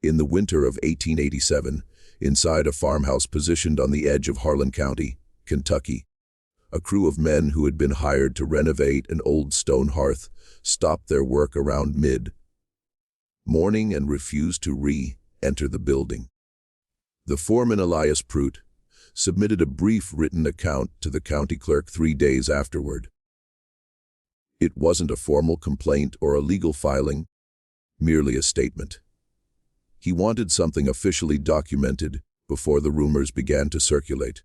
In the winter of 1887, inside a farmhouse positioned on the edge of Harlan County, Kentucky, a crew of men who had been hired to renovate an old stone hearth stopped their work around mid-morning and refused to re-enter the building. The foreman, Elias Prout, submitted a brief written account to the county clerk 3 days afterward. It wasn't a formal complaint or a legal filing, merely a statement. He wanted something officially documented before the rumors began to circulate,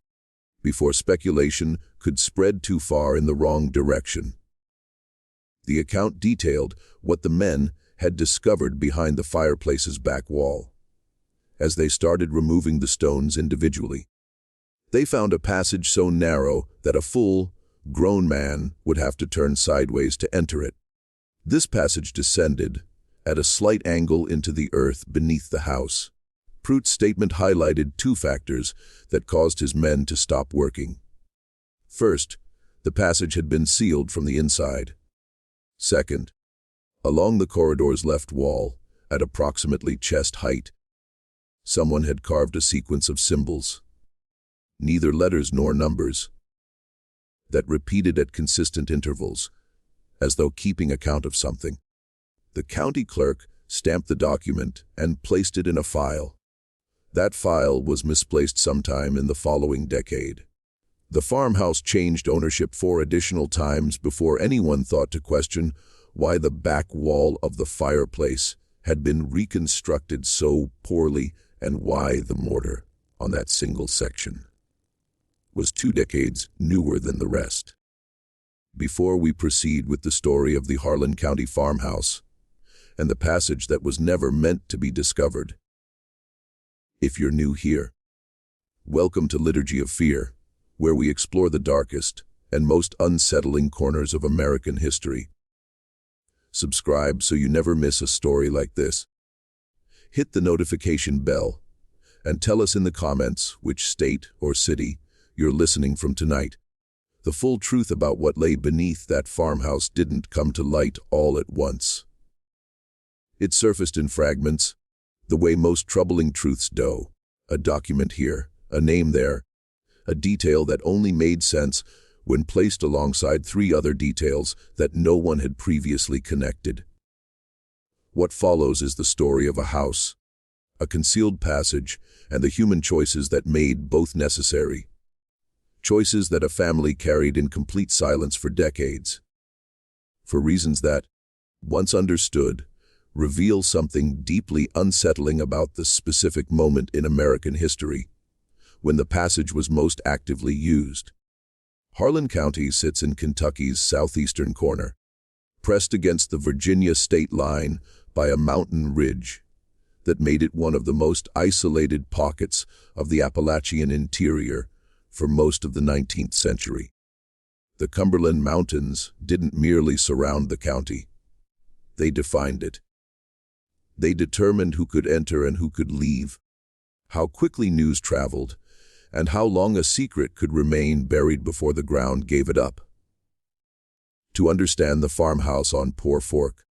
before speculation could spread too far in the wrong direction. The account detailed what the men had discovered behind the fireplace's back wall. As they started removing the stones individually, they found a passage so narrow that a full-grown man would have to turn sideways to enter it. This passage descended at a slight angle into the earth beneath the house. Prout's statement highlighted 2 factors that caused his men to stop working. First, the passage had been sealed from the inside. Second, along the corridor's left wall, at approximately chest height, someone had carved a sequence of symbols, neither letters nor numbers, that repeated at consistent intervals, as though keeping account of something. The county clerk stamped the document and placed it in a file. That file was misplaced sometime in the following decade. The farmhouse changed ownership 4 additional times before anyone thought to question why the back wall of the fireplace had been reconstructed so poorly and why the mortar on that single section was 2 decades newer than the rest. Before we proceed with the story of the Harlan County farmhouse and the passage that was never meant to be discovered, if you're new here, welcome to Liturgy of Fear, where we explore the darkest and most unsettling corners of American history. Subscribe so you never miss a story like this. Hit the notification bell and tell us in the comments which state or city you're listening from tonight. The full truth about what lay beneath that farmhouse didn't come to light all at once. It surfaced in fragments, the way most troubling truths do. A document here, a name there, a detail that only made sense when placed alongside 3 other details that no one had previously connected. What follows is the story of a house, a concealed passage, and the human choices that made both necessary. Choices that a family carried in complete silence for decades. For reasons that, once understood, reveal something deeply unsettling about the specific moment in American history when the passage was most actively used. Harlan County sits in Kentucky's southeastern corner, pressed against the Virginia state line by a mountain ridge that made it one of the most isolated pockets of the Appalachian interior for most of the 19th century. The Cumberland Mountains didn't merely surround the county. They defined it. They determined who could enter and who could leave, how quickly news traveled, and how long a secret could remain buried before the ground gave it up. To understand the farmhouse on Poor Fork,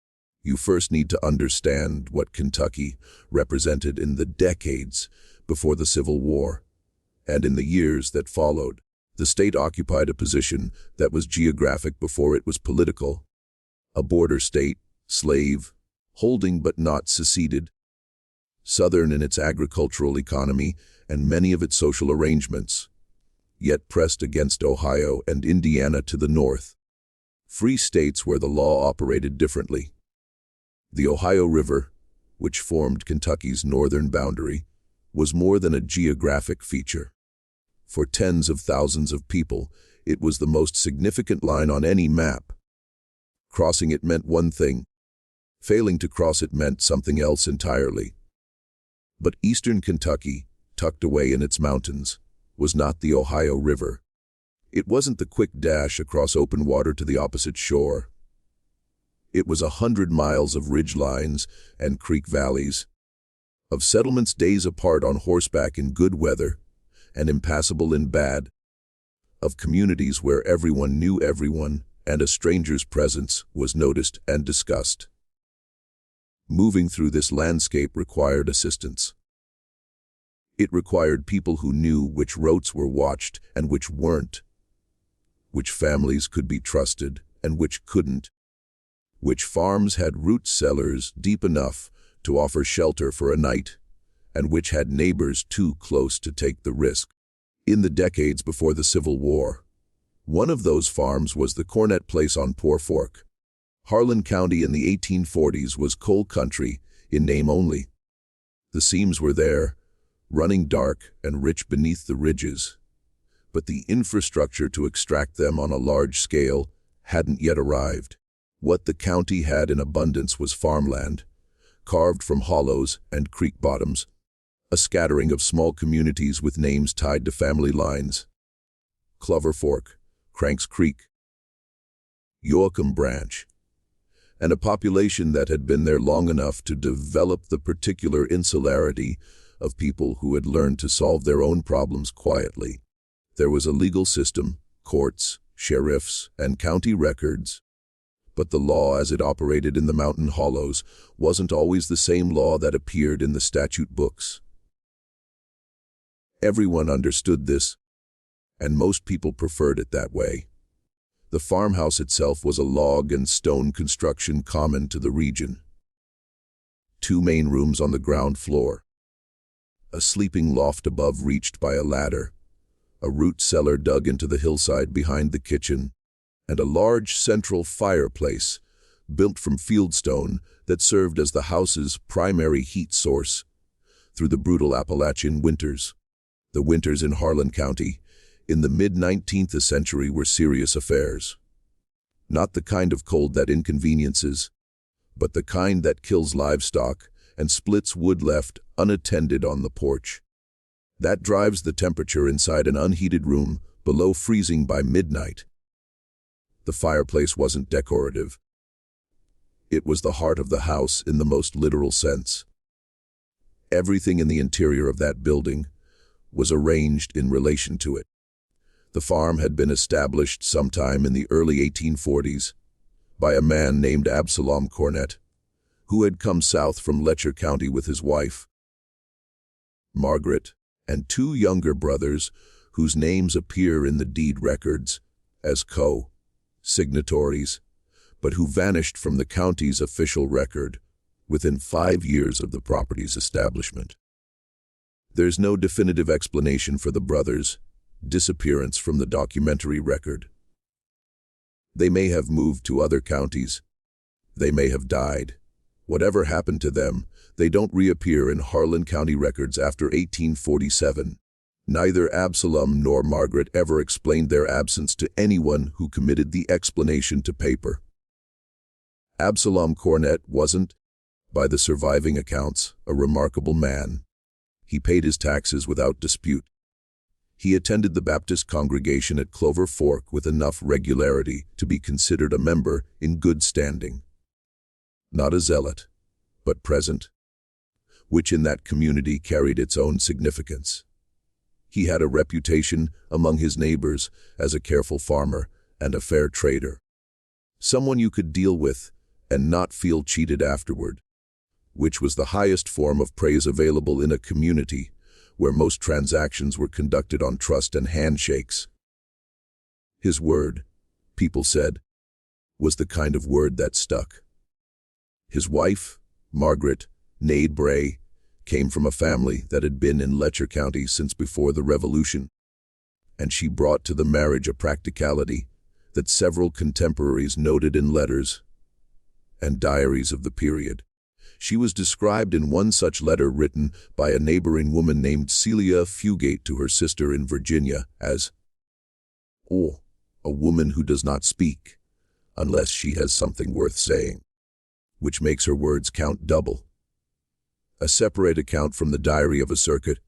you first need to understand what Kentucky represented in the decades before the Civil War, and in the years that followed. The state occupied a position that was geographic before it was political, a border state, slave, holding but not seceded, southern in its agricultural economy and many of its social arrangements, yet pressed against Ohio and Indiana to the north, free states where the law operated differently. The Ohio River, which formed Kentucky's northern boundary, was more than a geographic feature. For tens of thousands of people, it was the most significant line on any map. Crossing it meant one thing. Failing to cross it meant something else entirely. But eastern Kentucky, tucked away in its mountains, was not the Ohio River. It wasn't the quick dash across open water to the opposite shore. It was 100 miles of ridge lines and creek valleys, of settlements days apart on horseback in good weather and impassable in bad, of communities where everyone knew everyone and a stranger's presence was noticed and discussed. Moving through this landscape required assistance. It required people who knew which routes were watched and which weren't, which families could be trusted and which couldn't, which farms had root cellars deep enough to offer shelter for a night, and which had neighbors too close to take the risk. In the decades before the Civil War, one of those farms was the Cornett place on Poor Fork. Harlan County in the 1840s was coal country in name only. The seams were there, running dark and rich beneath the ridges, but the infrastructure to extract them on a large scale hadn't yet arrived. What the county had in abundance was farmland, carved from hollows and creek bottoms, a scattering of small communities with names tied to family lines. Clover Fork, Cranks Creek, Yoakum Branch, and a population that had been there long enough to develop the particular insularity of people who had learned to solve their own problems quietly. There was a legal system, courts, sheriffs, and county records, but the law as it operated in the mountain hollows wasn't always the same law that appeared in the statute books. Everyone understood this, and most people preferred it that way. The farmhouse itself was a log and stone construction common to the region. 2 main rooms on the ground floor, a sleeping loft above reached by a ladder, a root cellar dug into the hillside behind the kitchen, and a large central fireplace built from fieldstone that served as the house's primary heat source through the brutal Appalachian winters. The winters in Harlan County in the mid-19th century were serious affairs. Not the kind of cold that inconveniences, but the kind that kills livestock and splits wood left unattended on the porch. That drives the temperature inside an unheated room below freezing by midnight. The fireplace wasn't decorative. It was the heart of the house in the most literal sense. Everything in the interior of that building was arranged in relation to it. The farm had been established sometime in the early 1840s by a man named Absalom Cornett, who had come south from Letcher County with his wife, Margaret, and 2 younger brothers whose names appear in the deed records as co-signatories, but who vanished from the county's official record within 5 years of the property's establishment. There's no definitive explanation for the brothers' disappearance from the documentary record. They may have moved to other counties. They may have died. Whatever happened to them, they don't reappear in Harlan County records after 1847. Neither Absalom nor Margaret ever explained their absence to anyone who committed the explanation to paper. Absalom Cornett wasn't, by the surviving accounts, a remarkable man. He paid his taxes without dispute. He attended the Baptist congregation at Clover Fork with enough regularity to be considered a member in good standing. Not a zealot, but present, which in that community carried its own significance. He had a reputation among his neighbors as a careful farmer and a fair trader, someone you could deal with and not feel cheated afterward, which was the highest form of praise available in a community where most transactions were conducted on trust and handshakes. His word, people said, was the kind of word that stuck. His wife, Margaret, née Bray, came from a family that had been in Letcher County since before the Revolution, and she brought to the marriage a practicality that several contemporaries noted in letters and diaries of the period. She was described in one such letter written by a neighboring woman named Celia Fugate to her sister in Virginia as, "Oh, a woman who does not speak, unless she has something worth saying," which makes her words count double. A separate account from the diary of a circuit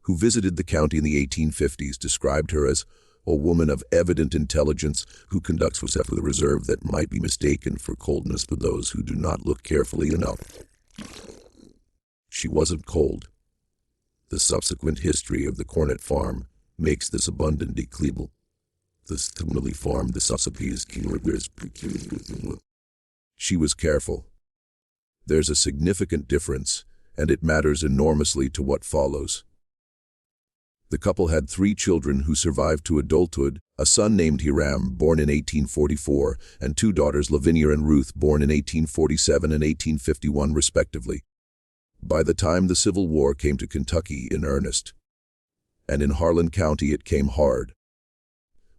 who visited the county in the 1850s described her as a woman of evident intelligence who conducts herself with a reserve that might be mistaken for coldness for those who do not look carefully enough. She wasn't cold. The subsequent history of the Cornett farm makes this abundantly clear. The similarly farmed the Sussepies. She was careful. There's a significant difference, and it matters enormously to what follows. The couple had 3 children who survived to adulthood, a son named Hiram, born in 1844, and 2 daughters, Lavinia and Ruth, born in 1847 and 1851, respectively. By the time the Civil War came to Kentucky in earnest, and in Harlan County it came hard,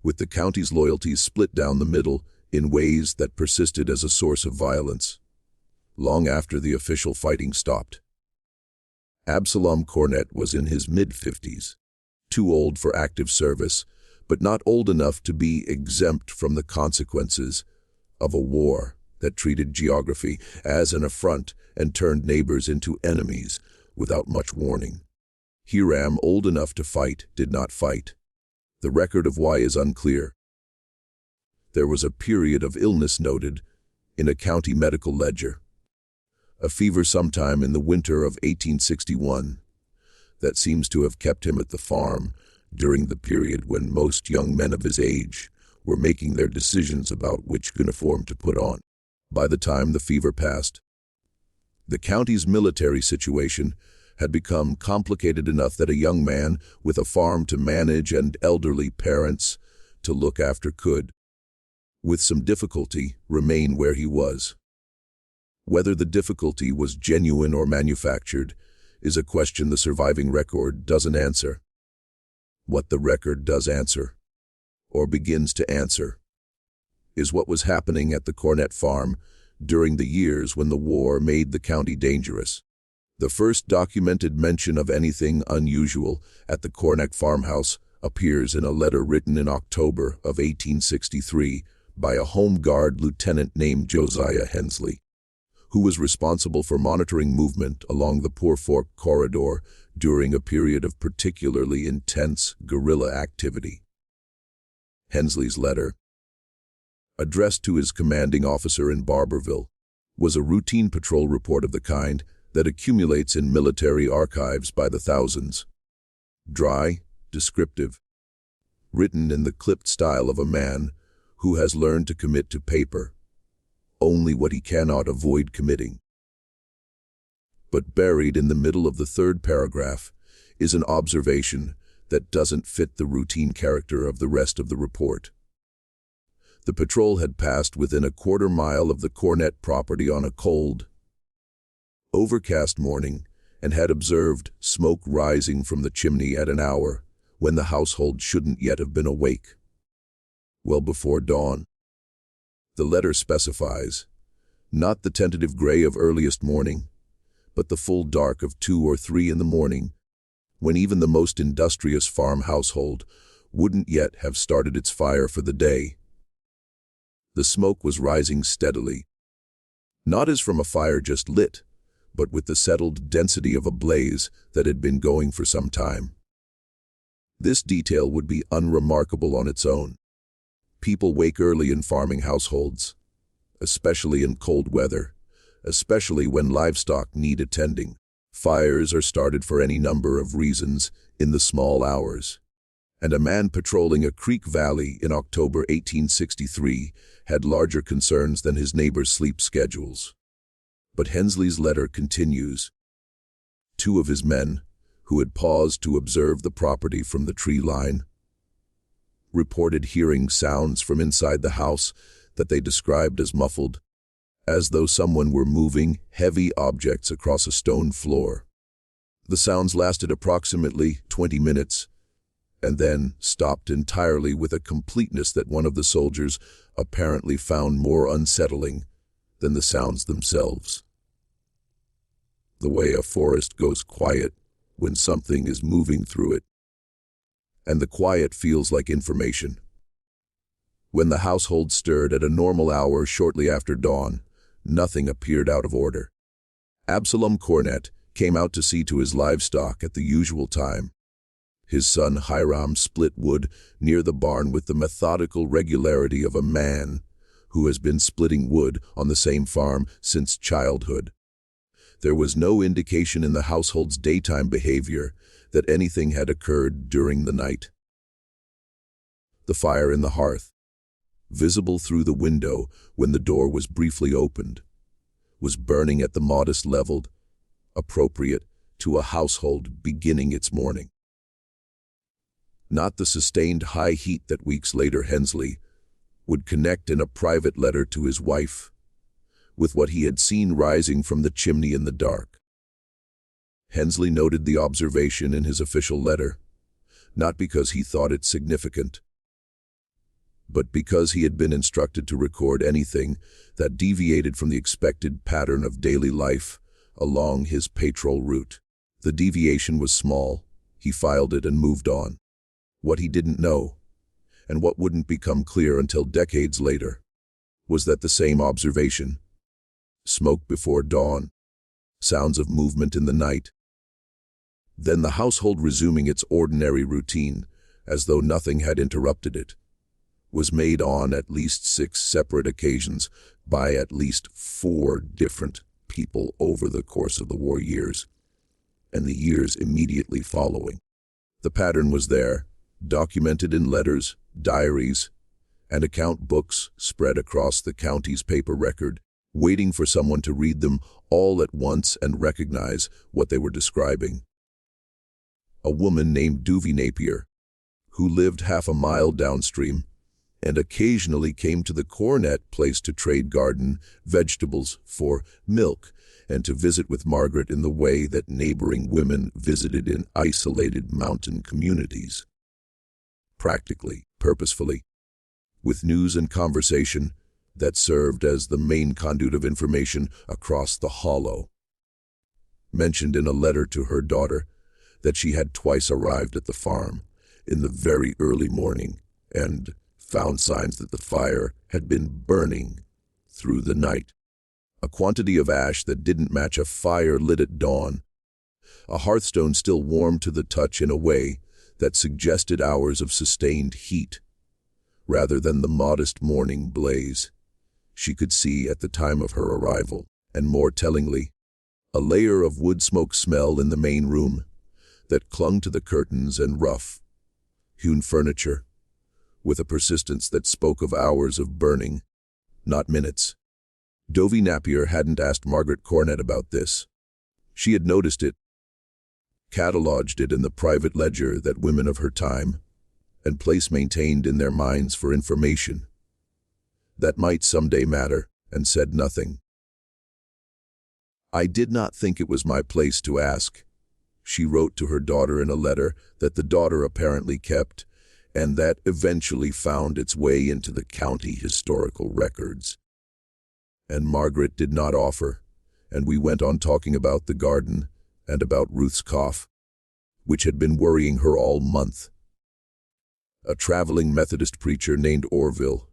with the county's loyalties split down the middle in ways that persisted as a source of violence, long after the official fighting stopped. Absalom Cornett was in his mid-50s, too old for active service, but not old enough to be exempt from the consequences of a war that treated geography as an affront and turned neighbors into enemies without much warning. Hiram, old enough to fight, did not fight. The record of why is unclear. There was a period of illness noted in a county medical ledger, a fever sometime in the winter of 1861, that seems to have kept him at the farm during the period when most young men of his age were making their decisions about which uniform to put on. By the time the fever passed, the county's military situation had become complicated enough that a young man with a farm to manage and elderly parents to look after could, with some difficulty, remain where he was. Whether the difficulty was genuine or manufactured is a question the surviving record doesn't answer. What the record does answer, or begins to answer, is what was happening at the Cornett farm during the years when the war made the county dangerous. The first documented mention of anything unusual at the Cornett farmhouse appears in a letter written in October of 1863 by a Home Guard lieutenant named Josiah Hensley, who was responsible for monitoring movement along the Poor Fork corridor during a period of particularly intense guerrilla activity. Hensley's letter, addressed to his commanding officer in Barberville, was a routine patrol report of the kind that accumulates in military archives by the thousands. Dry, descriptive, written in the clipped style of a man who has learned to commit to paper only what he cannot avoid committing. But buried in the middle of the 3rd paragraph is an observation that doesn't fit the routine character of the rest of the report. The patrol had passed within a quarter mile of the Cornett property on a cold, overcast morning and had observed smoke rising from the chimney at an hour when the household shouldn't yet have been awake, well before dawn. The letter specifies not the tentative gray of earliest morning, but the full dark of 2 or 3 in the morning, when even the most industrious farm household wouldn't yet have started its fire for the day. The smoke was rising steadily, not as from a fire just lit, but with the settled density of a blaze that had been going for some time. This detail would be unremarkable on its own. People wake early in farming households, especially in cold weather, especially when livestock need attending. Fires are started for any number of reasons in the small hours, and a man patrolling a creek valley in October 1863 had larger concerns than his neighbors' sleep schedules. But Hensley's letter continues. 2 of his men, who had paused to observe the property from the tree line, reported hearing sounds from inside the house that they described as muffled, as though someone were moving heavy objects across a stone floor. The sounds lasted approximately 20 minutes, and then stopped entirely with a completeness that one of the soldiers apparently found more unsettling than the sounds themselves. The way a forest goes quiet when something is moving through it, and the quiet feels like information. When the household stirred at a normal hour shortly after dawn, nothing appeared out of order. Absalom Cornett came out to see to his livestock at the usual time. His son Hiram split wood near the barn with the methodical regularity of a man who has been splitting wood on the same farm since childhood. There was no indication in the household's daytime behavior that anything had occurred during the night. The fire in the hearth, visible through the window when the door was briefly opened, was burning at the modest level appropriate to a household beginning its morning. Not the sustained high heat that weeks later Hensley would connect in a private letter to his wife with what he had seen rising from the chimney in the dark. Hensley noted the observation in his official letter, not because he thought it significant, but because he had been instructed to record anything that deviated from the expected pattern of daily life along his patrol route. The deviation was small. He filed it and moved on. What he didn't know, and what wouldn't become clear until decades later, was that the same observation, smoke before dawn, sounds of movement in the night, then the household resuming its ordinary routine as though nothing had interrupted it, was made on at least 6 separate occasions by at least 4 different people over the course of the war years and the years immediately following. The pattern was there, documented in letters, diaries, and account books spread across the county's paper record, waiting for someone to read them all at once and recognize what they were describing. A woman named Duvie Napier, who lived half a mile downstream and occasionally came to the Cornett place to trade garden vegetables for milk and to visit with Margaret in the way that neighboring women visited in isolated mountain communities. Practically, purposefully, with news and conversation that served as the main conduit of information across the hollow. Mentioned in a letter to her daughter that she had twice arrived at the farm in the very early morning and found signs that the fire had been burning through the night. A quantity of ash that didn't match a fire lit at dawn. A hearthstone still warm to the touch in a way that suggested hours of sustained heat, rather than the modest morning blaze she could see at the time of her arrival, and more tellingly, a layer of wood smoke smell in the main room that clung to the curtains and rough, hewn furniture, with a persistence that spoke of hours of burning, not minutes. Duvie Napier hadn't asked Margaret Cornett about this. She had noticed it, cataloged it in the private ledger that women of her time and place maintained in their minds for information that might someday matter, and said nothing. "I did not think it was my place to ask," she wrote to her daughter in a letter that the daughter apparently kept, and that eventually found its way into the county historical records. And Margaret did not offer, and we went on talking about the garden and about Ruth's cough, which had been worrying her all month. A traveling Methodist preacher named Orville,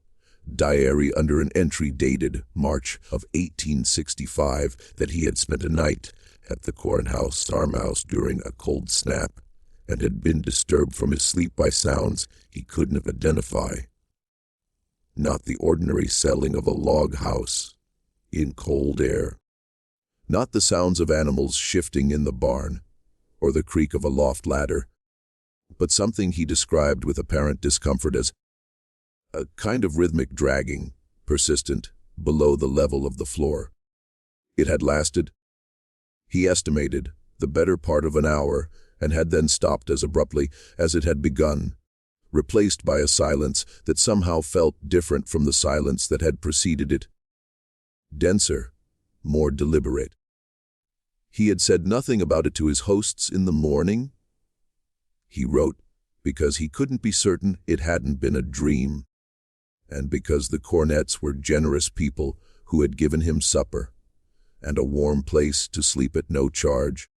diary under an entry dated March of 1865 that he had spent a night at the Farmhouse during a cold snap and had been disturbed from his sleep by sounds he couldn't identify. Not the ordinary settling of a log house in cold air. Not the sounds of animals shifting in the barn or the creak of a loft ladder, but something he described with apparent discomfort as a kind of rhythmic dragging, persistent, below the level of the floor. It had lasted, he estimated, the better part of an hour, and had then stopped as abruptly as it had begun, replaced by a silence that somehow felt different from the silence that had preceded it. Denser, more deliberate. He had said nothing about it to his hosts in the morning. He wrote because he couldn't be certain it hadn't been a dream, and because the Cornetts were generous people who had given him supper and a warm place to sleep at no charge.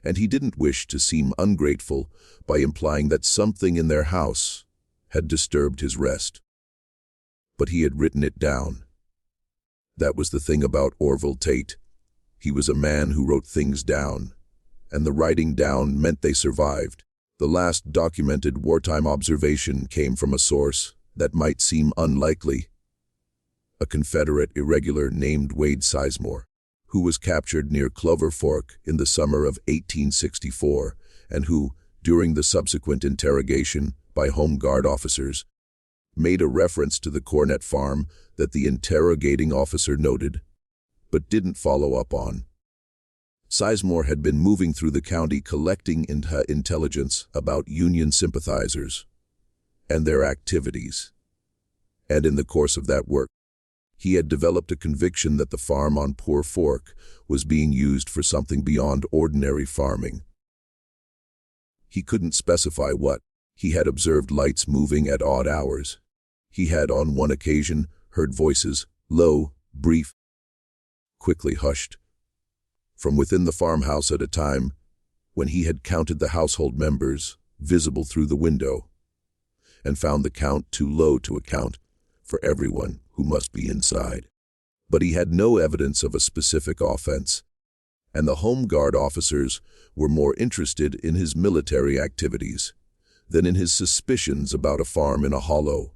And he didn't wish to seem ungrateful by implying that something in their house had disturbed his rest. But he had written it down. That was the thing about Orville Tate. He was a man who wrote things down, and the writing down meant they survived. The last documented wartime observation came from a source that might seem unlikely. A Confederate irregular named Wade Sizemore, who was captured near Clover Fork in the summer of 1864, and who, during the subsequent interrogation by Home Guard officers, made a reference to the Cornett farm that the interrogating officer noted, but didn't follow up on. Sizemore had been moving through the county collecting intelligence about Union sympathizers and their activities. And in the course of that work, he had developed a conviction that the farm on Poor Fork was being used for something beyond ordinary farming. He couldn't specify what. He had observed lights moving at odd hours. He had on one occasion heard voices, low, brief, quickly hushed, from within the farmhouse at a time when he had counted the household members visible through the window and found the count too low to account for everyone who must be inside. But he had no evidence of a specific offense, and the Home Guard officers were more interested in his military activities than in his suspicions about a farm in a hollow.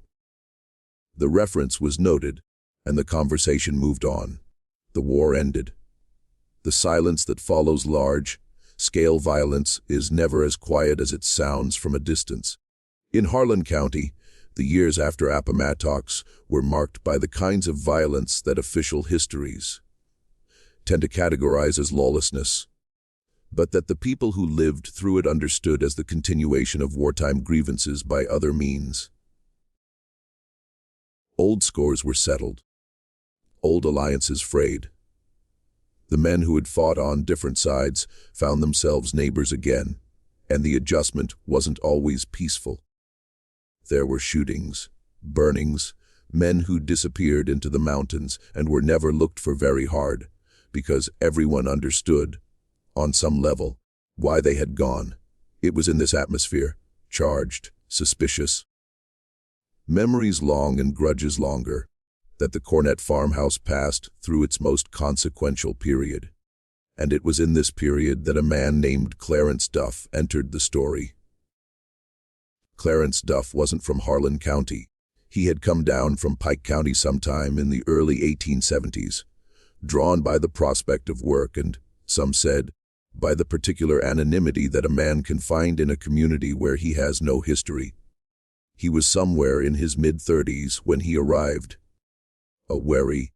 The reference was noted, and the conversation moved on. The war ended. The silence that follows large-scale violence is never as quiet as it sounds from a distance. In Harlan County, the years after Appomattox were marked by the kinds of violence that official histories tend to categorize as lawlessness, but that the people who lived through it understood as the continuation of wartime grievances by other means. Old scores were settled, old alliances frayed. The men who had fought on different sides found themselves neighbors again, and the adjustment wasn't always peaceful. There were shootings, burnings, men who disappeared into the mountains and were never looked for very hard, because everyone understood, on some level, why they had gone. It was in this atmosphere, charged, suspicious, memories long and grudges longer, that the Cornett farmhouse passed through its most consequential period. And it was in this period that a man named Clarence Duff entered the story. Clarence Duff wasn't from Harlan County. He had come down from Pike County sometime in the early 1870s, drawn by the prospect of work and, some said, by the particular anonymity that a man can find in a community where he has no history. He was somewhere in his mid-30s when he arrived. A wary,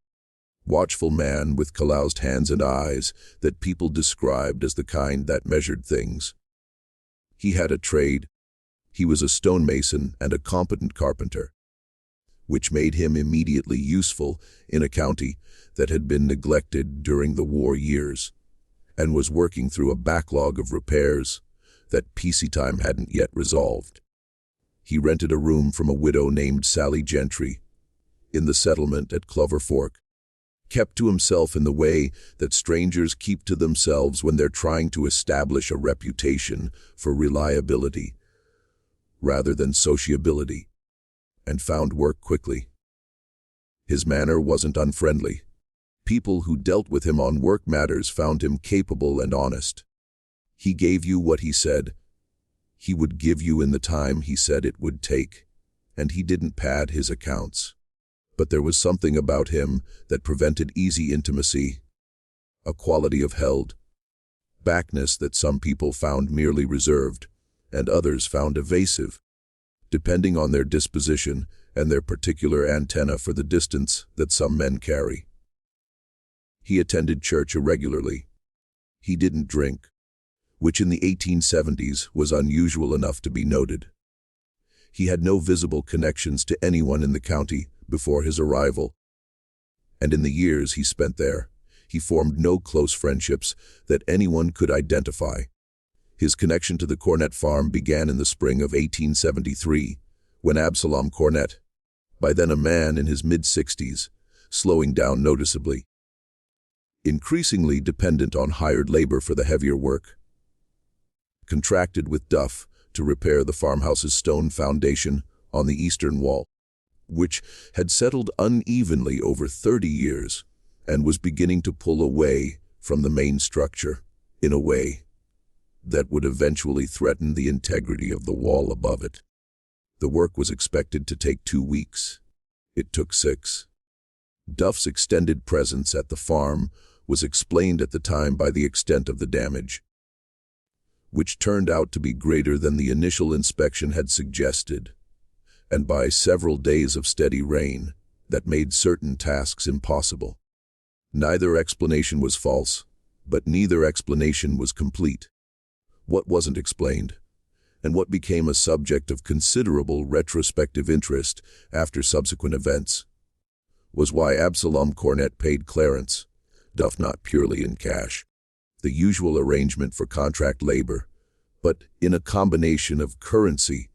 watchful man with calloused hands and eyes that people described as the kind that measured things. He had a trade. He was a stonemason and a competent carpenter, which made him immediately useful in a county that had been neglected during the war years and was working through a backlog of repairs that peacetime hadn't yet resolved. He rented a room from a widow named Sally Gentry in the settlement at Clover Fork, kept to himself in the way that strangers keep to themselves when they're trying to establish a reputation for reliability rather than sociability, and found work quickly. His manner wasn't unfriendly. People who dealt with him on work matters found him capable and honest. He gave you what he said he would give you in the time he said it would take, and he didn't pad his accounts. But there was something about him that prevented easy intimacy, a quality of held backness that some people found merely reserved, and others found evasive, depending on their disposition and their particular antenna for the distance that some men carry. He attended church irregularly. He didn't drink, which in the 1870s was unusual enough to be noted. He had no visible connections to anyone in the county before his arrival, and in the years he spent there, he formed no close friendships that anyone could identify. His connection to the Cornett farm began in the spring of 1873, when Absalom Cornett, by then a man in his mid-60s, slowing down noticeably, increasingly dependent on hired labor for the heavier work, contracted with Duff to repair the farmhouse's stone foundation on the eastern wall, which had settled unevenly over 30 years and was beginning to pull away from the main structure in a way that would eventually threaten the integrity of the wall above it. The work was expected to take 2 weeks. It took 6. Duff's extended presence at the farm was explained at the time by the extent of the damage, which turned out to be greater than the initial inspection had suggested, and by several days of steady rain that made certain tasks impossible. Neither explanation was false, but neither explanation was complete. What wasn't explained, and what became a subject of considerable retrospective interest after subsequent events, was why Absalom Cornett paid Clarence Duff not purely in cash, the usual arrangement for contract labor, but in a combination of currency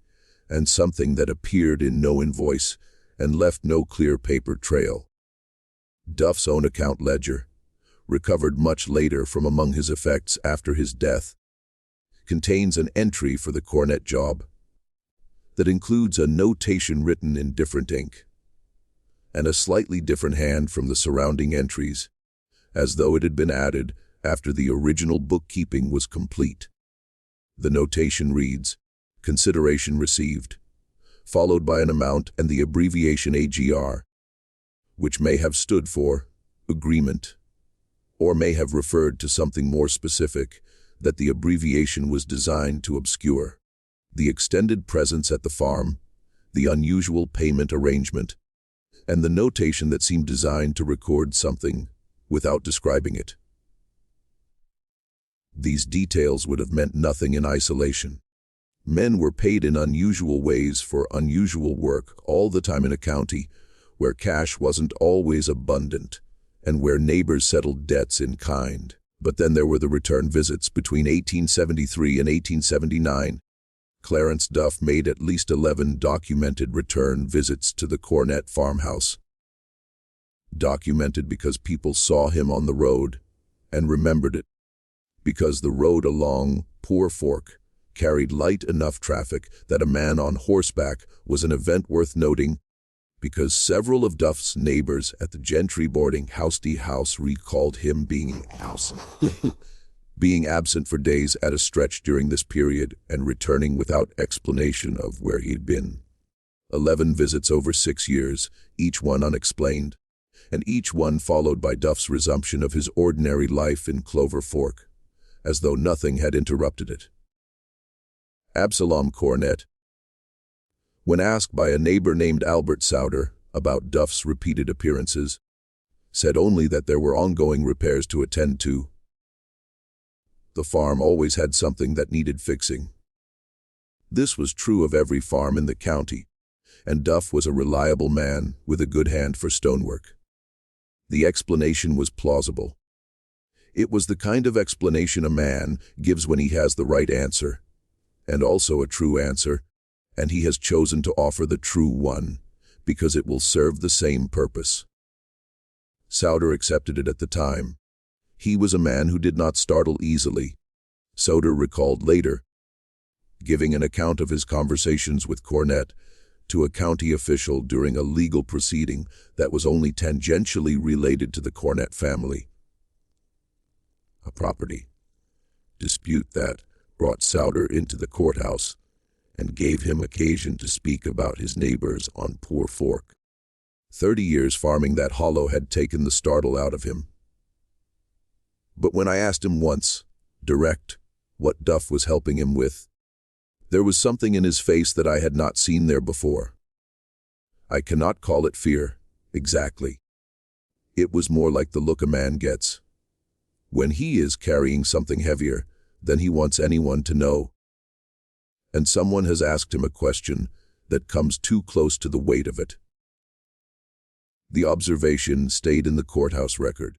and something that appeared in no invoice and left no clear paper trail. Duff's own account ledger, recovered much later from among his effects after his death, contains an entry for the Cornett job that includes a notation written in different ink and a slightly different hand from the surrounding entries, as though it had been added after the original bookkeeping was complete. The notation reads, "Consideration received," followed by an amount and the abbreviation AGR, which may have stood for agreement, or may have referred to something more specific that the abbreviation was designed to obscure. The extended presence at the farm, the unusual payment arrangement, and the notation that seemed designed to record something without describing it. These details would have meant nothing in isolation. Men were paid in unusual ways for unusual work all the time in a county where cash wasn't always abundant and where neighbors settled debts in kind. But then there were the return visits between 1873 and 1879. Clarence Duff made at least 11 documented return visits to the Cornett farmhouse. Documented because people saw him on the road and remembered it, because the road along Poor Fork carried light enough traffic that a man on horseback was an event worth noting, because several of Duff's neighbors at the Gentry boarding house recalled him being absent for days at a stretch during this period and returning without explanation of where he'd been. 11 visits over 6 years, each one unexplained, and each one followed by Duff's resumption of his ordinary life in Clover Fork, as though nothing had interrupted it. Absalom Cornett, when asked by a neighbor named Albert Souder about Duff's repeated appearances, said only that there were ongoing repairs to attend to. The farm always had something that needed fixing. This was true of every farm in the county, and Duff was a reliable man with a good hand for stonework. The explanation was plausible. It was the kind of explanation a man gives when he has the right answer, and also a true answer, and he has chosen to offer the true one because it will serve the same purpose. Souder accepted it at the time. He was a man who did not startle easily, Souder recalled later, giving an account of his conversations with Cornett to a county official during a legal proceeding that was only tangentially related to the Cornett family. A property dispute that brought Souder into the courthouse and gave him occasion to speak about his neighbors on Poor Fork. 30 years farming that hollow had taken the startle out of him. But when I asked him once, direct, what Duff was helping him with, there was something in his face that I had not seen there before. I cannot call it fear, exactly. It was more like the look a man gets when he is carrying something heavier than he wants anyone to know, and someone has asked him a question that comes too close to the weight of it. The observation stayed in the courthouse record.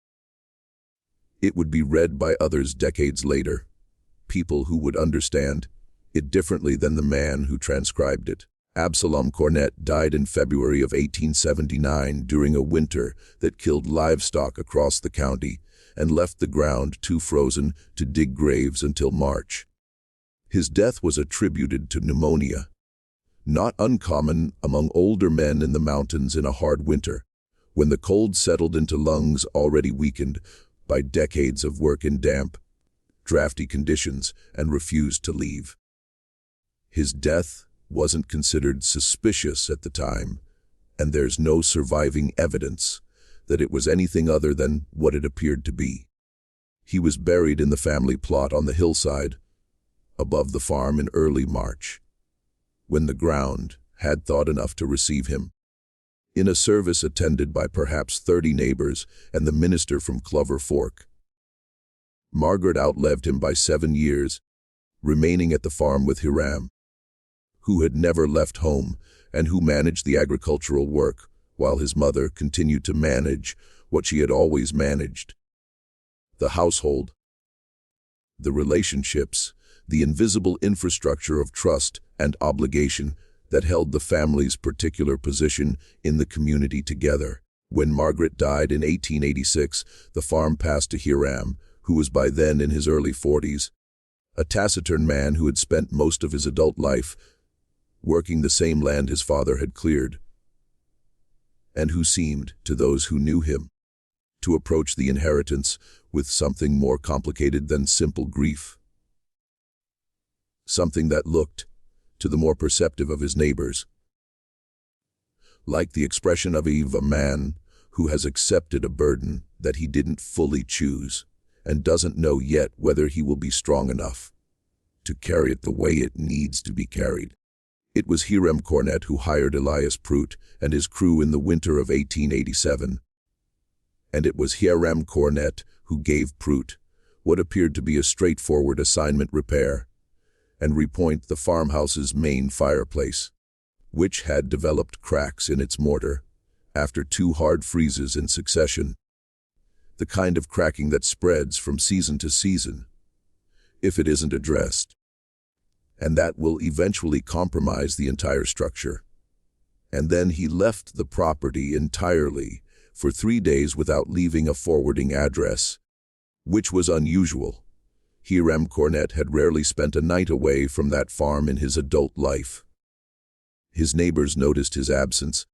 It would be read by others decades later, people who would understand it differently than the man who transcribed it. Absalom Cornett died in February of 1879 during a winter that killed livestock across the county and left the ground too frozen to dig graves until March. His death was attributed to pneumonia, not uncommon among older men in the mountains in a hard winter, when the cold settled into lungs already weakened by decades of work in damp, drafty conditions and refused to leave. His death wasn't considered suspicious at the time, and there's no surviving evidence that it was anything other than what it appeared to be. He was buried in the family plot on the hillside above the farm in early March, when the ground had thawed enough to receive him. in a service attended by perhaps 30 neighbors and the minister from Clover Fork. Margaret outlived him by 7 years, remaining at the farm with Hiram, who had never left home and who managed the agricultural work, while his mother continued to manage what she had always managed: the household, the relationships, the invisible infrastructure of trust and obligation that held the family's particular position in the community together. When Margaret died in 1886, the farm passed to Hiram, who was by then in his early 40s, a taciturn man who had spent most of his adult life working the same land his father had cleared, and who seemed, to those who knew him, to approach the inheritance with something more complicated than simple grief. Something that looked, to the more perceptive of his neighbors, like the expression of a man who has accepted a burden that he didn't fully choose and doesn't know yet whether he will be strong enough to carry it the way it needs to be carried. It was Hiram Cornett who hired Elias Pruitt and his crew in the winter of 1887. And it was Hiram Cornett who gave Pruitt what appeared to be a straightforward assignment: repair and repoint the farmhouse's main fireplace, which had developed cracks in its mortar after 2 hard freezes in succession. The kind of cracking that spreads from season to season if it isn't addressed, and that will eventually compromise the entire structure. And then he left the property entirely for 3 days without leaving a forwarding address, which was unusual. Hiram Cornett had rarely spent a night away from that farm in his adult life. His neighbors noticed his absence.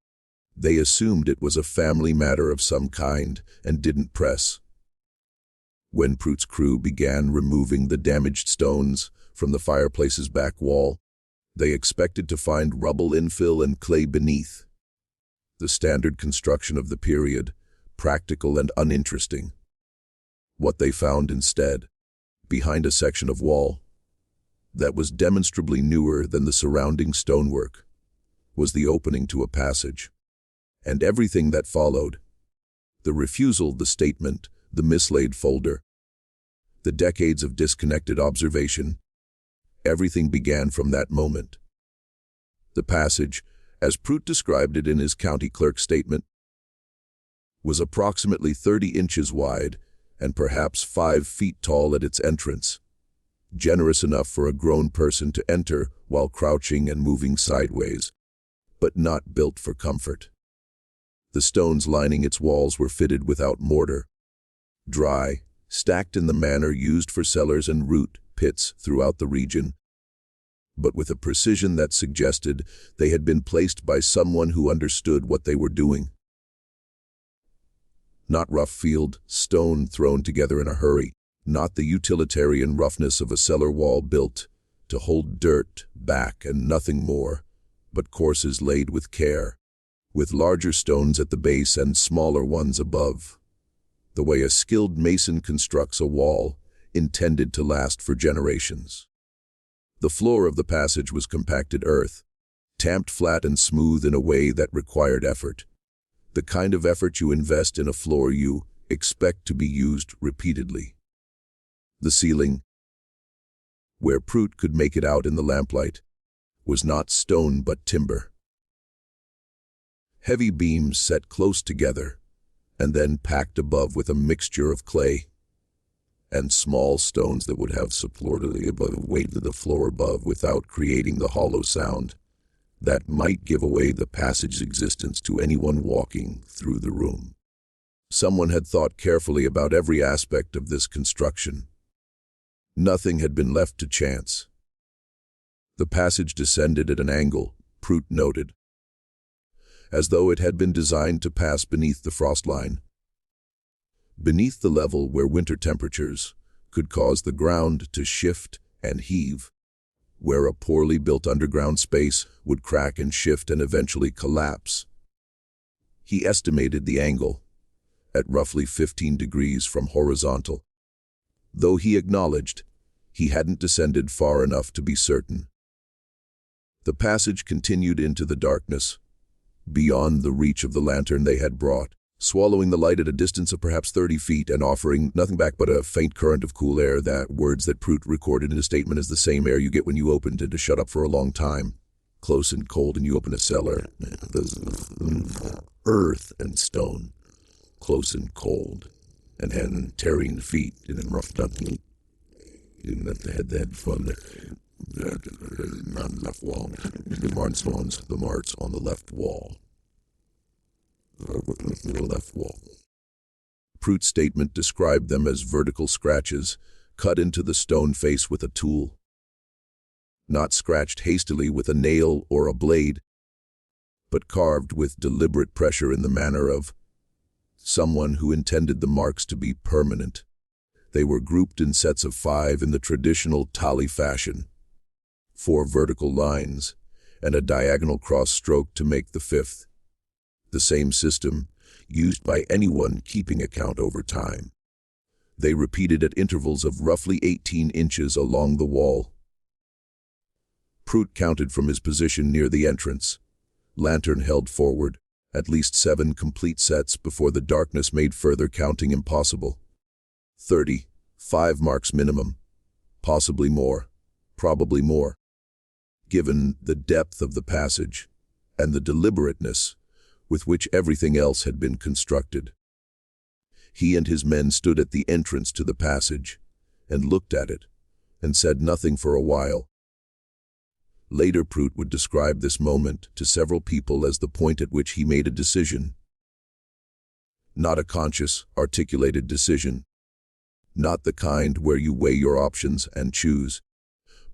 They assumed it was a family matter of some kind and didn't press. When Pruitt's crew began removing the damaged stones from the fireplace's back wall, they expected to find rubble infill and clay beneath. The standard construction of the period, practical and uninteresting. What they found instead, behind a section of wall that was demonstrably newer than the surrounding stonework, was the opening to a passage. And everything that followed, the refusal, the statement, the mislaid folder, the decades of disconnected observation, everything began from that moment. The passage, as Pruitt described it in his county clerk's statement, was approximately 30 inches wide and perhaps 5 feet tall at its entrance, generous enough for a grown person to enter while crouching and moving sideways, but not built for comfort. The stones lining its walls were fitted without mortar, dry, stacked in the manner used for cellars and root pits throughout the region, but with a precision that suggested they had been placed by someone who understood what they were doing. Not rough field stone thrown together in a hurry, not the utilitarian roughness of a cellar wall built to hold dirt back and nothing more, but courses laid with care, with larger stones at the base and smaller ones above, the way a skilled mason constructs a wall intended to last for generations. The floor of the passage was compacted earth, tamped flat and smooth in a way that required effort, the kind of effort you invest in a floor you expect to be used repeatedly. The ceiling, where Pruitt could make it out in the lamplight, was not stone but timber. Heavy beams set close together, and then packed above with a mixture of clay and small stones that would have supported the weight of the floor above without creating the hollow sound that might give away the passage's existence to anyone walking through the room. Someone had thought carefully about every aspect of this construction. Nothing had been left to chance. The passage descended at an angle, Pruitt noted, as though it had been designed to pass beneath the frost line, beneath the level where winter temperatures could cause the ground to shift and heave, where a poorly built underground space would crack and shift and eventually collapse. He estimated the angle at roughly 15 degrees from horizontal, though he acknowledged he hadn't descended far enough to be certain. The passage continued into the darkness, beyond the reach of the lantern they had brought, swallowing the light at a distance of perhaps 30 feet and offering nothing back but a faint current of cool air. That words that Prout recorded in a statement as the same air you get when you opened it to shut up for a long time. Close and cold, and you open a cellar. Earth and stone. Close and cold. And had tearing feet and roughed up. Even if they had fun. Not left wall. The marks on the left wall. The left wall. Prout's statement described them as vertical scratches cut into the stone face with a tool. Not scratched hastily with a nail or a blade, but carved with deliberate pressure in the manner of someone who intended the marks to be permanent. They were grouped in sets of 5 in the traditional tali fashion, 4 vertical lines, and a diagonal cross stroke to make the 5th. The same system used by anyone keeping account over time. They repeated at intervals of roughly 18 inches along the wall. Prout counted from his position near the entrance, lantern held forward, at least 7 complete sets before the darkness made further counting impossible. 30, 5 marks minimum, possibly more, probably more. Given the depth of the passage and the deliberateness with which everything else had been constructed. He and his men stood at the entrance to the passage and looked at it and said nothing for a while. Later, Prout would describe this moment to several people as the point at which he made a decision. Not a conscious, articulated decision. Not the kind where you weigh your options and choose,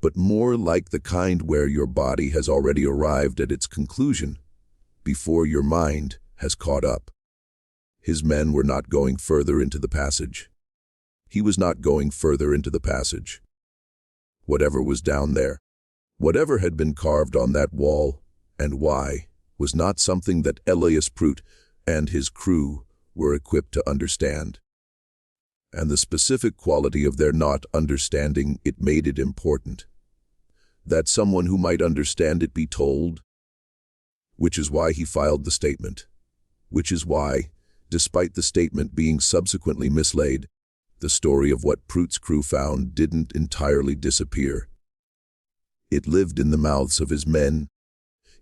but more like the kind where your body has already arrived at its conclusion, before your mind has caught up. His men were not going further into the passage. He was not going further into the passage. Whatever was down there, whatever had been carved on that wall, and why, was not something that Elias Prout and his crew were equipped to understand. And the specific quality of their not understanding it made it important. That someone who might understand it be told. Which is why he filed the statement. Which is why, despite the statement being subsequently mislaid, the story of what Prout's crew found didn't entirely disappear. It lived in the mouths of his men,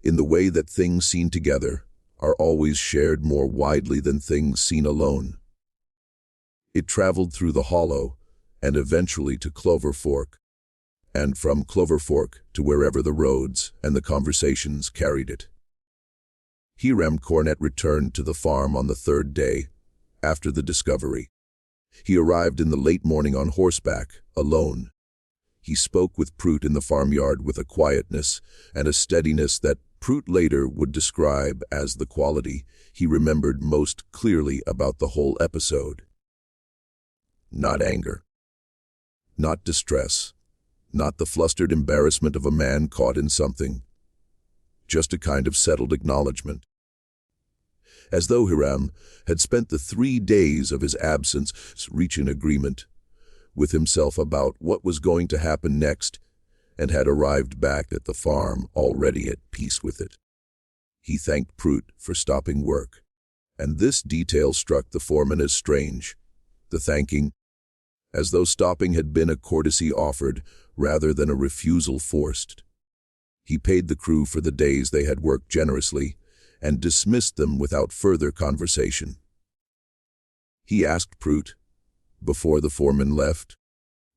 in the way that things seen together are always shared more widely than things seen alone. It traveled through the hollow and eventually to Clover Fork, and from Clover Fork to wherever the roads and the conversations carried it. Hiram Cornett returned to the farm on the 3rd day after the discovery. He arrived in the late morning on horseback, alone. He spoke with Prout in the farmyard with a quietness and a steadiness that Prout later would describe as the quality he remembered most clearly about the whole episode. Not anger. Not distress. Not the flustered embarrassment of a man caught in something. Just a kind of settled acknowledgement. As though Hiram had spent the 3 days of his absence reaching agreement with himself about what was going to happen next, and had arrived back at the farm already at peace with it. He thanked Prout for stopping work, and this detail struck the foreman as strange, the thanking, as though stopping had been a courtesy offered rather than a refusal forced. He paid the crew for the days they had worked generously and dismissed them without further conversation. He asked Prout, before the foreman left,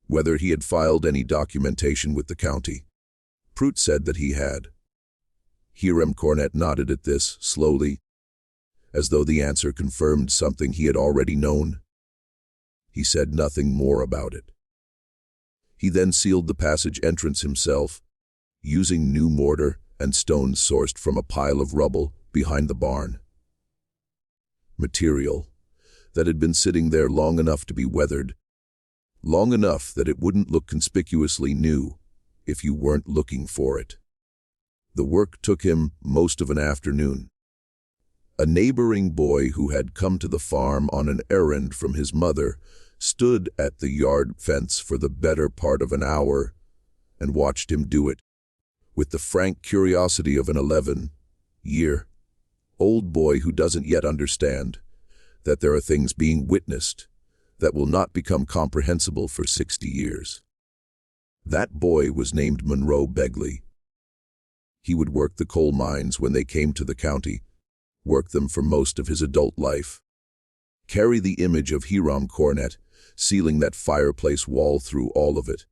whether he had filed any documentation with the county. Prout said that he had. Hiram Cornett nodded at this, slowly, as though the answer confirmed something he had already known. He said nothing more about it. He then sealed the passage entrance himself, using new mortar and stones sourced from a pile of rubble behind the barn. Material that had been sitting there long enough to be weathered, long enough that it wouldn't look conspicuously new if you weren't looking for it. The work took him most of an afternoon. A neighboring boy who had come to the farm on an errand from his mother stood at the yard fence for the better part of an hour and watched him do it, with the frank curiosity of an 11-year-old. Old boy who doesn't yet understand that there are things being witnessed that will not become comprehensible for 60 years. That boy was named Monroe Begley. He would work the coal mines when they came to the county, work them for most of his adult life, carry the image of Harlan Cornett, sealing that fireplace wall through all of it.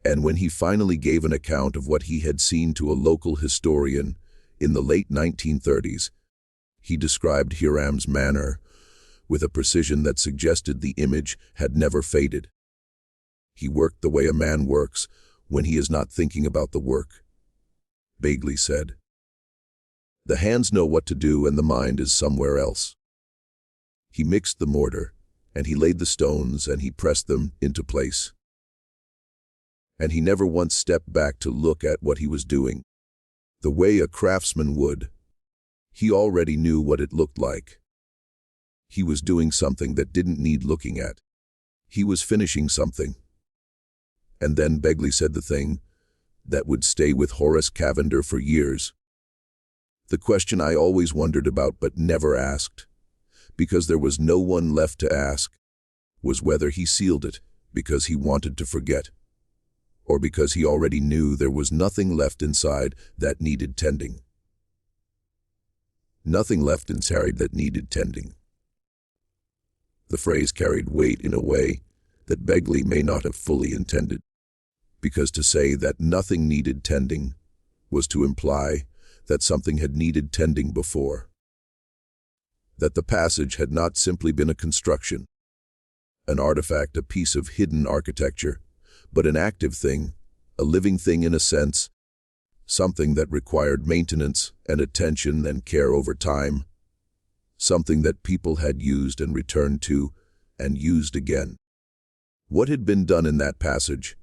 And when he finally gave an account of what he had seen to a local historian in the late 1930s, he described Hiram's manner with a precision that suggested the image had never faded. He worked the way a man works when he is not thinking about the work, Begley said. The hands know what to do and the mind is somewhere else. He mixed the mortar, and he laid the stones, and he pressed them into place. And he never once stepped back to look at what he was doing, the way a craftsman would. He already knew what it looked like. He was doing something that didn't need looking at. He was finishing something. And then Begley said the thing that would stay with Horace Cavender for years. The question I always wondered about but never asked, because there was no one left to ask, was whether he sealed it because he wanted to forget, or because he already knew there was nothing left inside that needed tending. Nothing left inside that needed tending. The phrase carried weight in a way that Begley may not have fully intended, because to say that nothing needed tending was to imply that something had needed tending before. That the passage had not simply been a construction, an artifact, a piece of hidden architecture, but an active thing, a living thing in a sense, something that required maintenance and attention and care over time, something that people had used and returned to and used again. What had been done in that passage?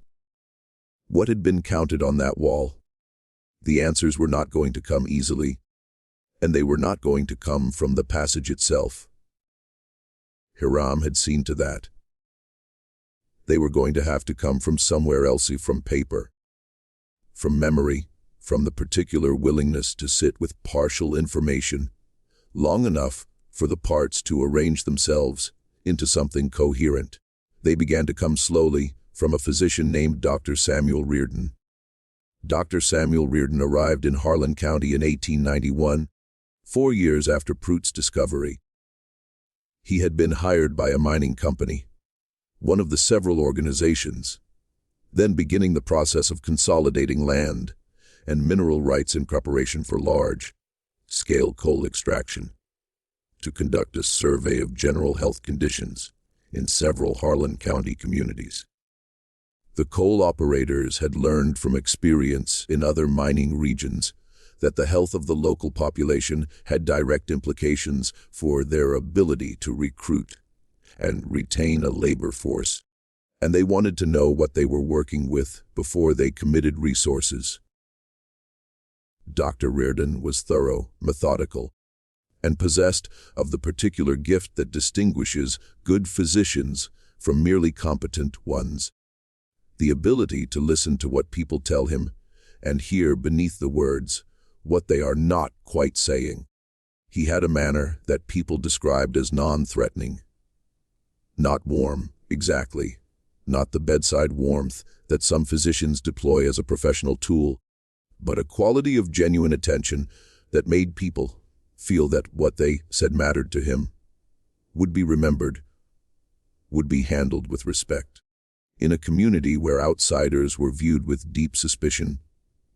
What had been counted on that wall? The answers were not going to come easily, and they were not going to come from the passage itself. Hiram had seen to that. They were going to have to come from somewhere else, from paper, from memory, from the particular willingness to sit with partial information long enough for the parts to arrange themselves into something coherent. They began to come slowly from a physician named Dr. Samuel Reardon. Dr. Samuel Reardon arrived in Harlan County in 1891, 4 years after Prout's discovery. He had been hired by a mining company, one of the several organizations, then beginning the process of consolidating land and mineral rights in preparation for large-scale coal extraction, to conduct a survey of general health conditions in several Harlan County communities. The coal operators had learned from experience in other mining regions that the health of the local population had direct implications for their ability to recruit and retain a labor force, and they wanted to know what they were working with before they committed resources. Dr. Reardon was thorough, methodical, and possessed of the particular gift that distinguishes good physicians from merely competent ones: the ability to listen to what people tell him and hear beneath the words what they are not quite saying. He had a manner that people described as non-threatening. Not warm, exactly, not the bedside warmth that some physicians deploy as a professional tool, but a quality of genuine attention that made people feel that what they said mattered to him, would be remembered, would be handled with respect. In a community where outsiders were viewed with deep suspicion,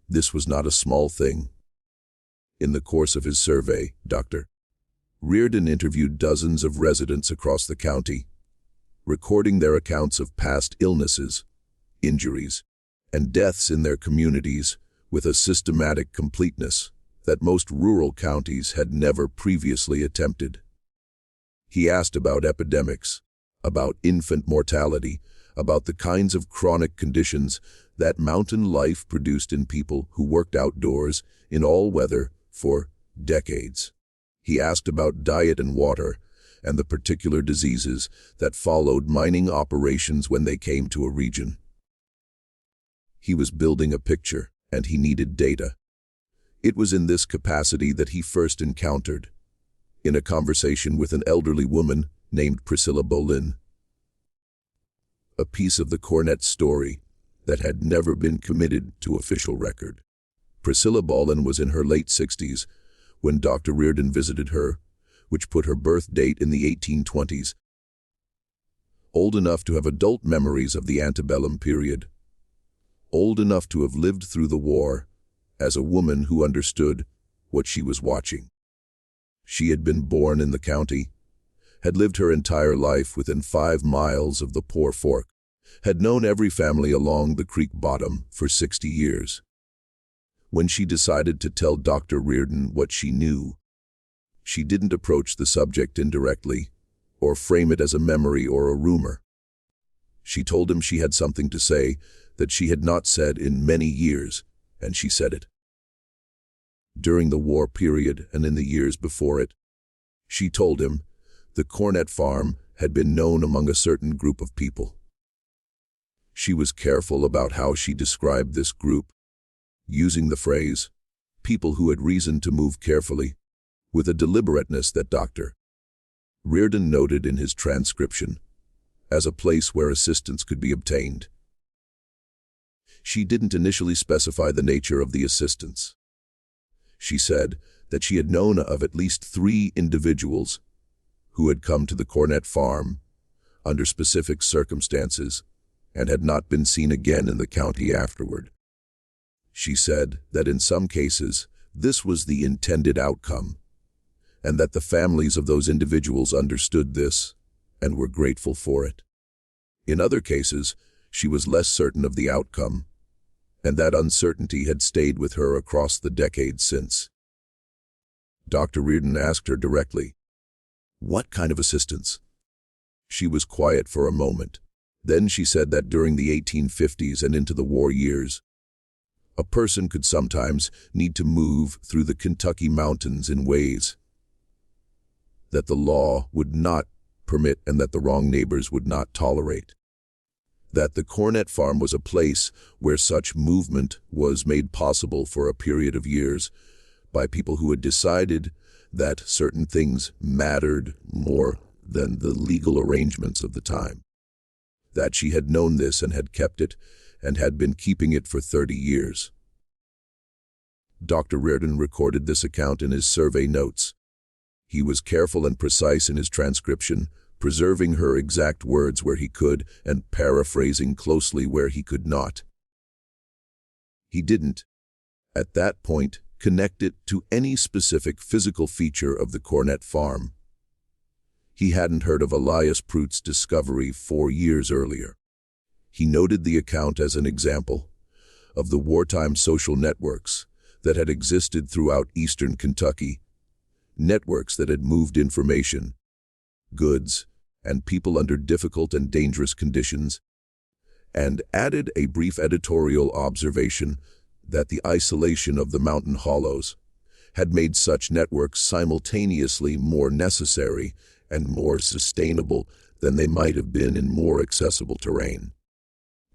this was not a small thing. In the course of his survey, Dr. Reardon interviewed dozens of residents across the county, recording their accounts of past illnesses, injuries, and deaths in their communities with a systematic completeness that most rural counties had never previously attempted. He asked about epidemics, about infant mortality, about the kinds of chronic conditions that mountain life produced in people who worked outdoors in all weather for decades. He asked about diet and water and the particular diseases that followed mining operations when they came to a region. He was building a picture, and he needed data. It was in this capacity that he first encountered, in a conversation with an elderly woman named Priscilla Boleyn, a piece of the Cornett story that had never been committed to official record. Priscilla Boleyn was in her late 60s when Dr. Reardon visited her, which put her birth date in the 1820s. Old enough to have adult memories of the antebellum period. Old enough to have lived through the war as a woman who understood what she was watching. She had been born in the county, had lived her entire life within 5 miles of the Poor Fork, had known every family along the creek bottom for 60 years. When she decided to tell Dr. Reardon what she knew, she didn't approach the subject indirectly or frame it as a memory or a rumor. She told him she had something to say that she had not said in many years, and she said it. During the war period and in the years before it, she told him, the Cornett farm had been known among a certain group of people. She was careful about how she described this group, using the phrase, people who had reason to move carefully, with a deliberateness that Dr. Reardon noted in his transcription, as a place where assistance could be obtained. She didn't initially specify the nature of the assistance. She said that she had known of at least 3 individuals who had come to the Cornett farm under specific circumstances and had not been seen again in the county afterward. She said that in some cases this was the intended outcome, and that the families of those individuals understood this and were grateful for it. In other cases, she was less certain of the outcome, and that uncertainty had stayed with her across the decades since. Dr. Reardon asked her directly, "What kind of assistance?" She was quiet for a moment. Then she said that during the 1850s and into the war years, a person could sometimes need to move through the Kentucky mountains in ways that the law would not permit and that the wrong neighbors would not tolerate. That the Cornett farm was a place where such movement was made possible for a period of years by people who had decided that certain things mattered more than the legal arrangements of the time. That she had known this and had kept it and had been keeping it for 30 years. Dr. Reardon recorded this account in his survey notes. He was careful and precise in his transcription, preserving her exact words where he could and paraphrasing closely where he could not. He didn't, at that point, connect it to any specific physical feature of the Cornett farm. He hadn't heard of Elias Pruitt's discovery 4 years earlier. He noted the account as an example of the wartime social networks that had existed throughout eastern Kentucky, networks that had moved information, goods, and people under difficult and dangerous conditions, and added a brief editorial observation that the isolation of the mountain hollows had made such networks simultaneously more necessary and more sustainable than they might have been in more accessible terrain.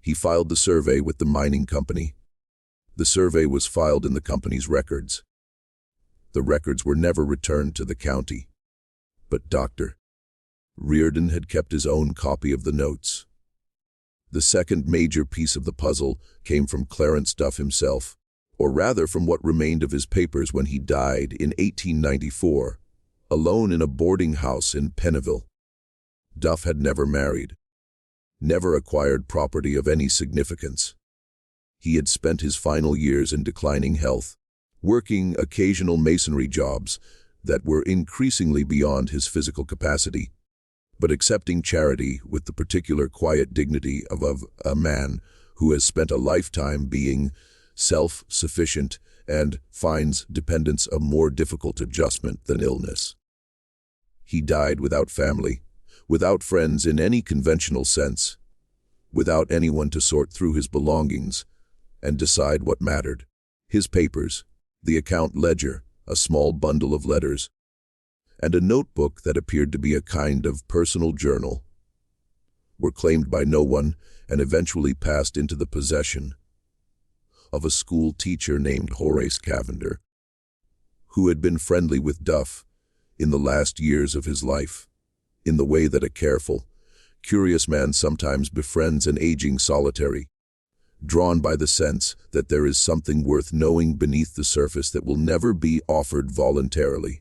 He filed the survey with the mining company. The survey was filed in the company's records. The records were never returned to the county, but Dr. Reardon had kept his own copy of the notes. The second major piece of the puzzle came from Clarence Duff himself, or rather from what remained of his papers when he died in 1894, alone in a boarding house in Pennville. Duff had never married, never acquired property of any significance. He had spent his final years in declining health, working occasional masonry jobs that were increasingly beyond his physical capacity, but accepting charity with the particular quiet dignity of a man who has spent a lifetime being self-sufficient and finds dependence a more difficult adjustment than illness. He died without family, without friends in any conventional sense, without anyone to sort through his belongings and decide what mattered. His papers, the account ledger, a small bundle of letters, and a notebook that appeared to be a kind of personal journal, were claimed by no one and eventually passed into the possession of a school teacher named Horace Cavender. who had been friendly with Duff in the last years of his life, in the way that a careful, curious man sometimes befriends an aging solitary, drawn by the sense that there is something worth knowing beneath the surface that will never be offered voluntarily.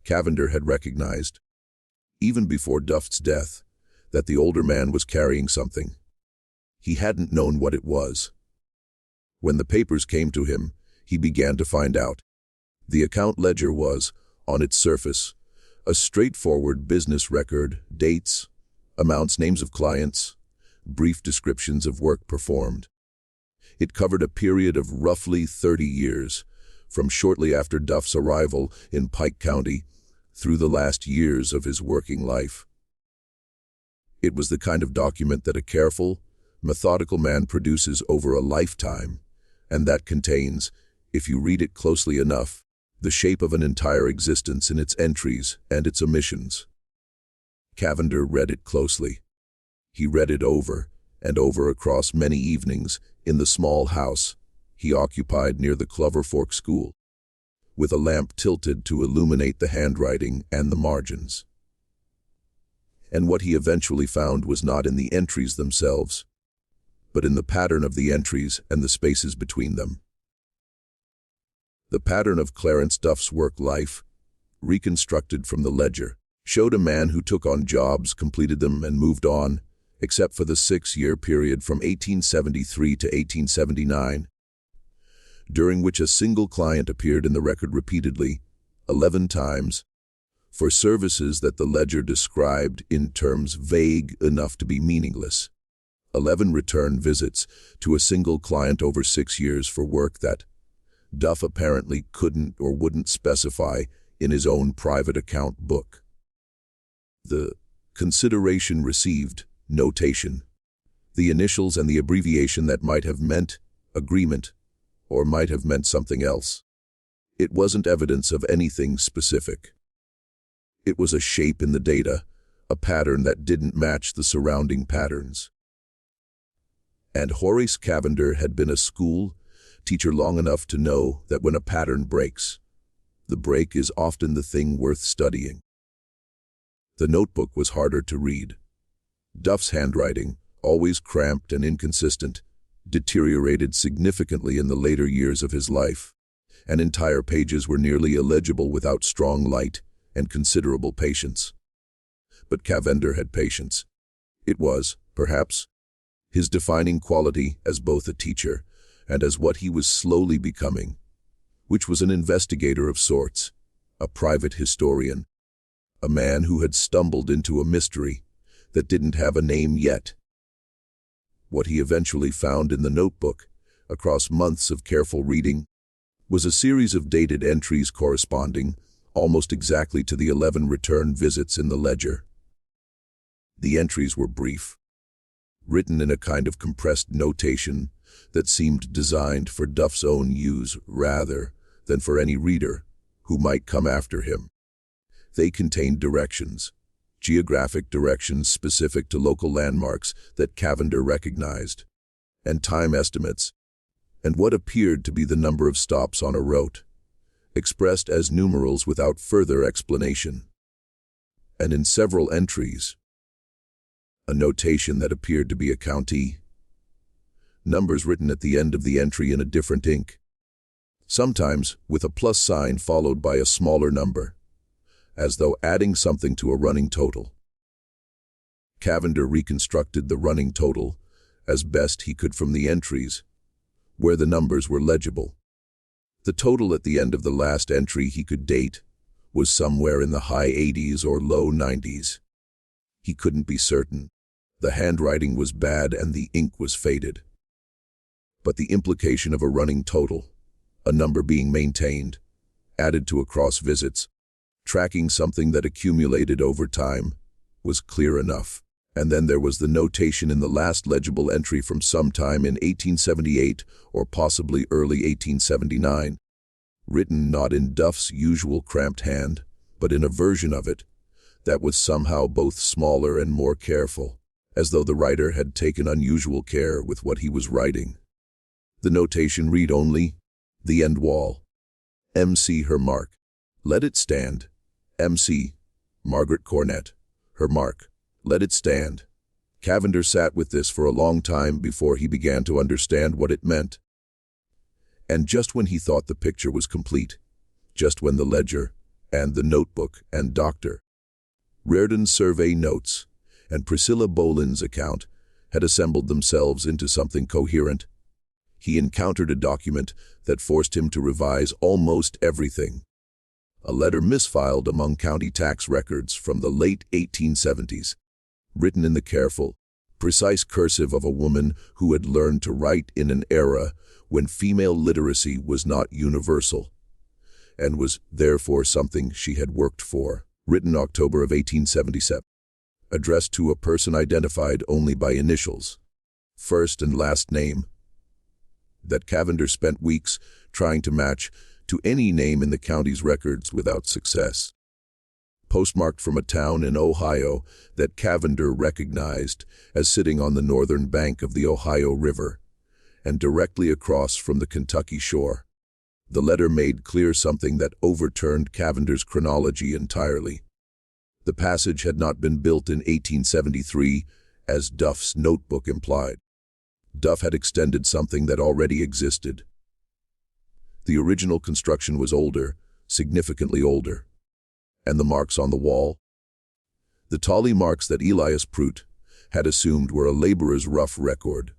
Cavender had recognized, even before Duff's death, that the older man was carrying something. He hadn't known what it was. When the papers came to him, he began to find out. The account ledger was, on its surface, a straightforward business record, dates, amounts, names of clients, brief descriptions of work performed. It covered a period of roughly 30 years, from shortly after Duff's arrival in Pike County through the last years of his working life. It was the kind of document that a careful, methodical man produces over a lifetime, and that contains, if you read it closely enough, the shape of an entire existence in its entries and its omissions. Cavender read it closely. He read it over and over across many evenings in the small house he occupied near the Clover Fork School, with a lamp tilted to illuminate the handwriting and the margins. And what he eventually found was not in the entries themselves, but in the pattern of the entries and the spaces between them. The pattern of Clarence Duff's work life, reconstructed from the ledger, showed a man who took on jobs, completed them, and moved on, except for the 6-year period from 1873 to 1879, during which a single client appeared in the record repeatedly, 11 times, for services that the ledger described in terms vague enough to be meaningless. 11 return visits to a single client over 6 years for work that Duff apparently couldn't or wouldn't specify in his own private account book. The consideration received notation, the initials and the abbreviation that might have meant agreement or might have meant something else. It wasn't evidence of anything specific. It was a shape in the data, a pattern that didn't match the surrounding patterns. And Horace Cavender had been a school teacher long enough to know that when a pattern breaks, the break is often the thing worth studying. The notebook was harder to read. Duff's handwriting, always cramped and inconsistent, deteriorated significantly in the later years of his life, and entire pages were nearly illegible without strong light and considerable patience. But Cavender had patience. It was, perhaps, his defining quality as both a teacher and as what he was slowly becoming, which was an investigator of sorts, a private historian, a man who had stumbled into a mystery that didn't have a name yet. What he eventually found in the notebook, across months of careful reading, was a series of dated entries corresponding almost exactly to the 11 return visits in the ledger. The entries were brief, written in a kind of compressed notation that seemed designed for Duff's own use rather than for any reader who might come after him. They contained directions, geographic directions specific to local landmarks that Cavender recognized, and time estimates, and what appeared to be the number of stops on a route, expressed as numerals without further explanation. And in several entries, a notation that appeared to be a county, numbers written at the end of the entry in a different ink, sometimes with a plus sign followed by a smaller number, as though adding something to a running total. Cavender reconstructed the running total as best he could from the entries, where the numbers were legible. The total at the end of the last entry he could date was somewhere in the high 80s or low 90s. He couldn't be certain. The handwriting was bad and the ink was faded. But the implication of a running total, a number being maintained, added to across visits, tracking something that accumulated over time, was clear enough. And then there was the notation in the last legible entry from sometime in 1878 or possibly early 1879, written not in Duff's usual cramped hand, but in a version of it that was somehow both smaller and more careful, as though the writer had taken unusual care with what he was writing. The notation read only, "The end wall." MC her mark. Let it stand. MC. Margaret Cornett. Her mark. Let it stand. Cavender sat with this for a long time before he began to understand what it meant. And just when he thought the picture was complete, just when the ledger, and the notebook, and Dr. Reardon's survey notes, and Priscilla Boland's account had assembled themselves into something coherent, he encountered a document that forced him to revise almost everything. A letter misfiled among county tax records from the late 1870s, written in the careful, precise cursive of a woman who had learned to write in an era when female literacy was not universal, and was therefore something she had worked for. Written October of 1877. Addressed to a person identified only by initials, first and last name, that Cavender spent weeks trying to match to any name in the county's records without success. Postmarked from a town in Ohio that Cavender recognized as sitting on the northern bank of the Ohio River and directly across from the Kentucky shore. The letter made clear something that overturned Cavender's chronology entirely. The passage had not been built in 1873, as Duff's notebook implied. Duff had extended something that already existed. The original construction was older, significantly older. And the marks on the wall? The tally marks that Elias Prout had assumed were a laborer's rough record,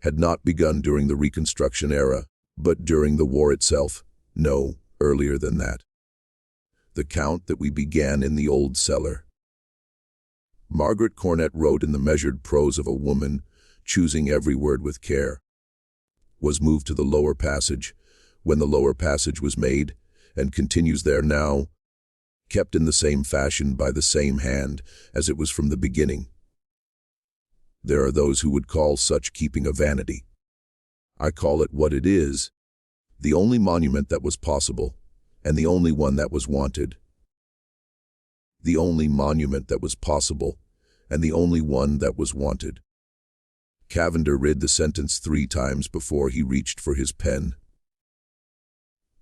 had not begun during the Reconstruction era, but during the war itself. No, earlier than that. The count that we began in the old cellar. Margaret Cornett wrote in the measured prose of a woman, choosing every word with care. Was moved to the lower passage, when the lower passage was made, and continues there now, kept in the same fashion by the same hand as it was from the beginning. There are those who would call such keeping a vanity. I call it what it is, the only monument that was possible, and the only one that was wanted. The only monument that was possible, and the only one that was wanted. Cavender read the sentence 3 times before he reached for his pen.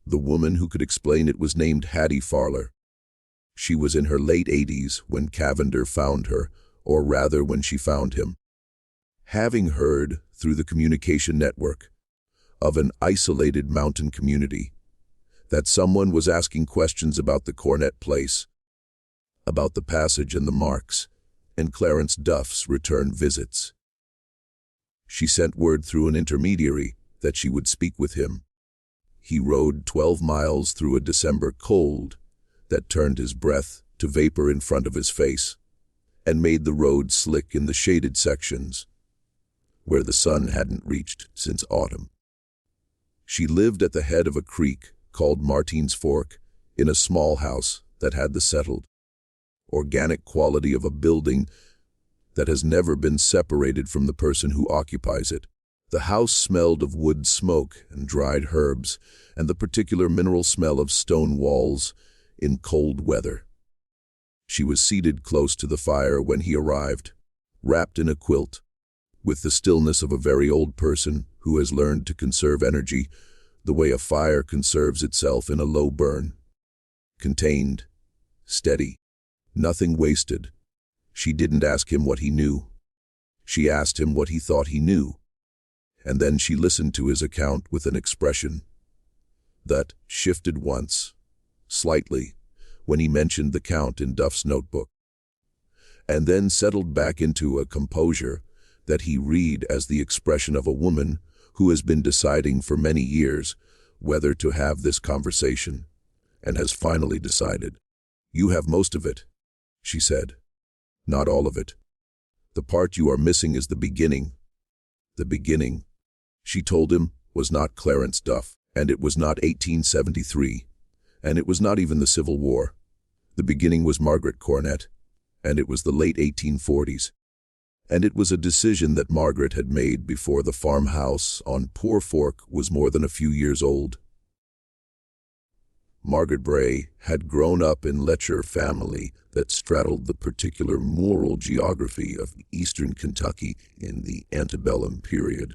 The woman who could explain it was named Hattie Farler. She was in her late 80s when Cavender found her, or rather when she found him. Having heard, through the communication network, of an isolated mountain community, that someone was asking questions about the Cornett place, about the passage and the marks, and Clarence Duff's return visits. She sent word through an intermediary that she would speak with him. He rode 12 miles through a December cold that turned his breath to vapor in front of his face and made the road slick in the shaded sections where the sun hadn't reached since autumn. She lived at the head of a creek called Martin's Fork in a small house that had the settled, organic quality of a building that has never been separated from the person who occupies it. The house smelled of wood smoke and dried herbs and the particular mineral smell of stone walls in cold weather. She was seated close to the fire when he arrived, wrapped in a quilt, with the stillness of a very old person who has learned to conserve energy the way a fire conserves itself in a low burn. Contained, steady, nothing wasted. She didn't ask him what he knew. She asked him what he thought he knew. And then she listened to his account with an expression that shifted once, slightly, when he mentioned the count in Duff's notebook, and then settled back into a composure that he read as the expression of a woman who has been deciding for many years whether to have this conversation, and has finally decided. You have most of it, she said. Not all of it. The part you are missing is the beginning. The beginning, she told him, was not Clarence Duff, and it was not 1873, and it was not even the Civil War. The beginning was Margaret Cornett, and it was the late 1840s. And it was a decision that Margaret had made before the farmhouse on Poor Fork was more than a few years old. Margaret Bray had grown up in Letcher family that straddled the particular moral geography of eastern Kentucky in the antebellum period.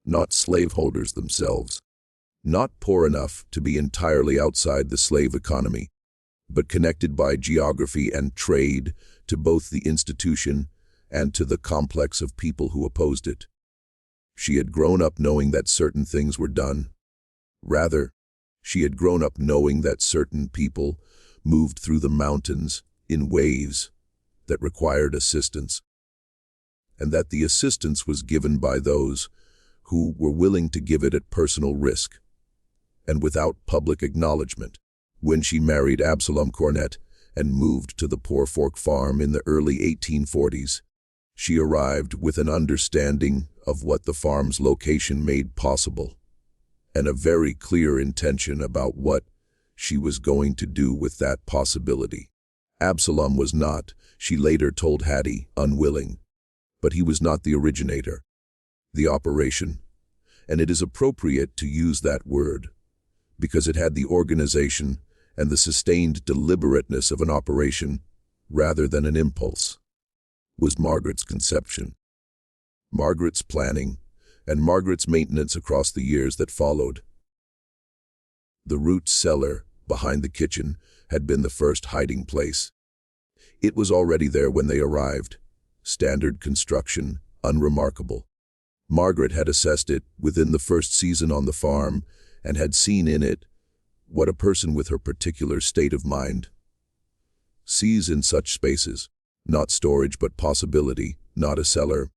Not slaveholders themselves, not poor enough to be entirely outside the slave economy, but connected by geography and trade to both the institution and to the complex of people who opposed it. She had grown up knowing that certain things were done. Rather, she had grown up knowing that certain people moved through the mountains in waves that required assistance, and that the assistance was given by those who were willing to give it at personal risk and without public acknowledgement. When she married Absalom Cornett and moved to the Poor Fork farm in the early 1840s, she arrived with an understanding of what the farm's location made possible and a very clear intention about what she was going to do with that possibility. Absalom was not, she later told Hattie, unwilling, but he was not the originator, the operation, and it is appropriate to use that word because it had the organization and the sustained deliberateness of an operation rather than an impulse, was Margaret's conception, Margaret's planning, and Margaret's maintenance across the years that followed. The root cellar behind the kitchen had been the first hiding place. It was already there when they arrived, standard construction, unremarkable. Margaret had assessed it within the first season on the farm and had seen in it what a person with her particular state of mind sees in such spaces. Not storage but possibility, not a cellar,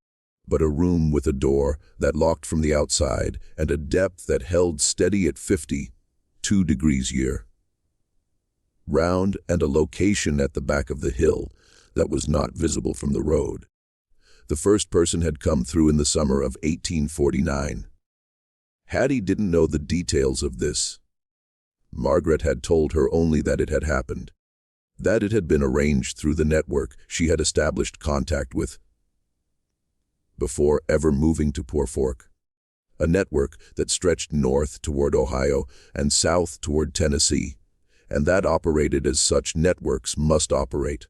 but a room with a door that locked from the outside and a depth that held steady at 52 degrees year. Round and a location at the back of the hill that was not visible from the road. The first person had come through in the summer of 1849. Hattie didn't know the details of this. Margaret had told her only that it had happened, that it had been arranged through the network she had established contact with before ever moving to Poor Fork, a network that stretched north toward Ohio and south toward Tennessee, and that operated as such networks must operate,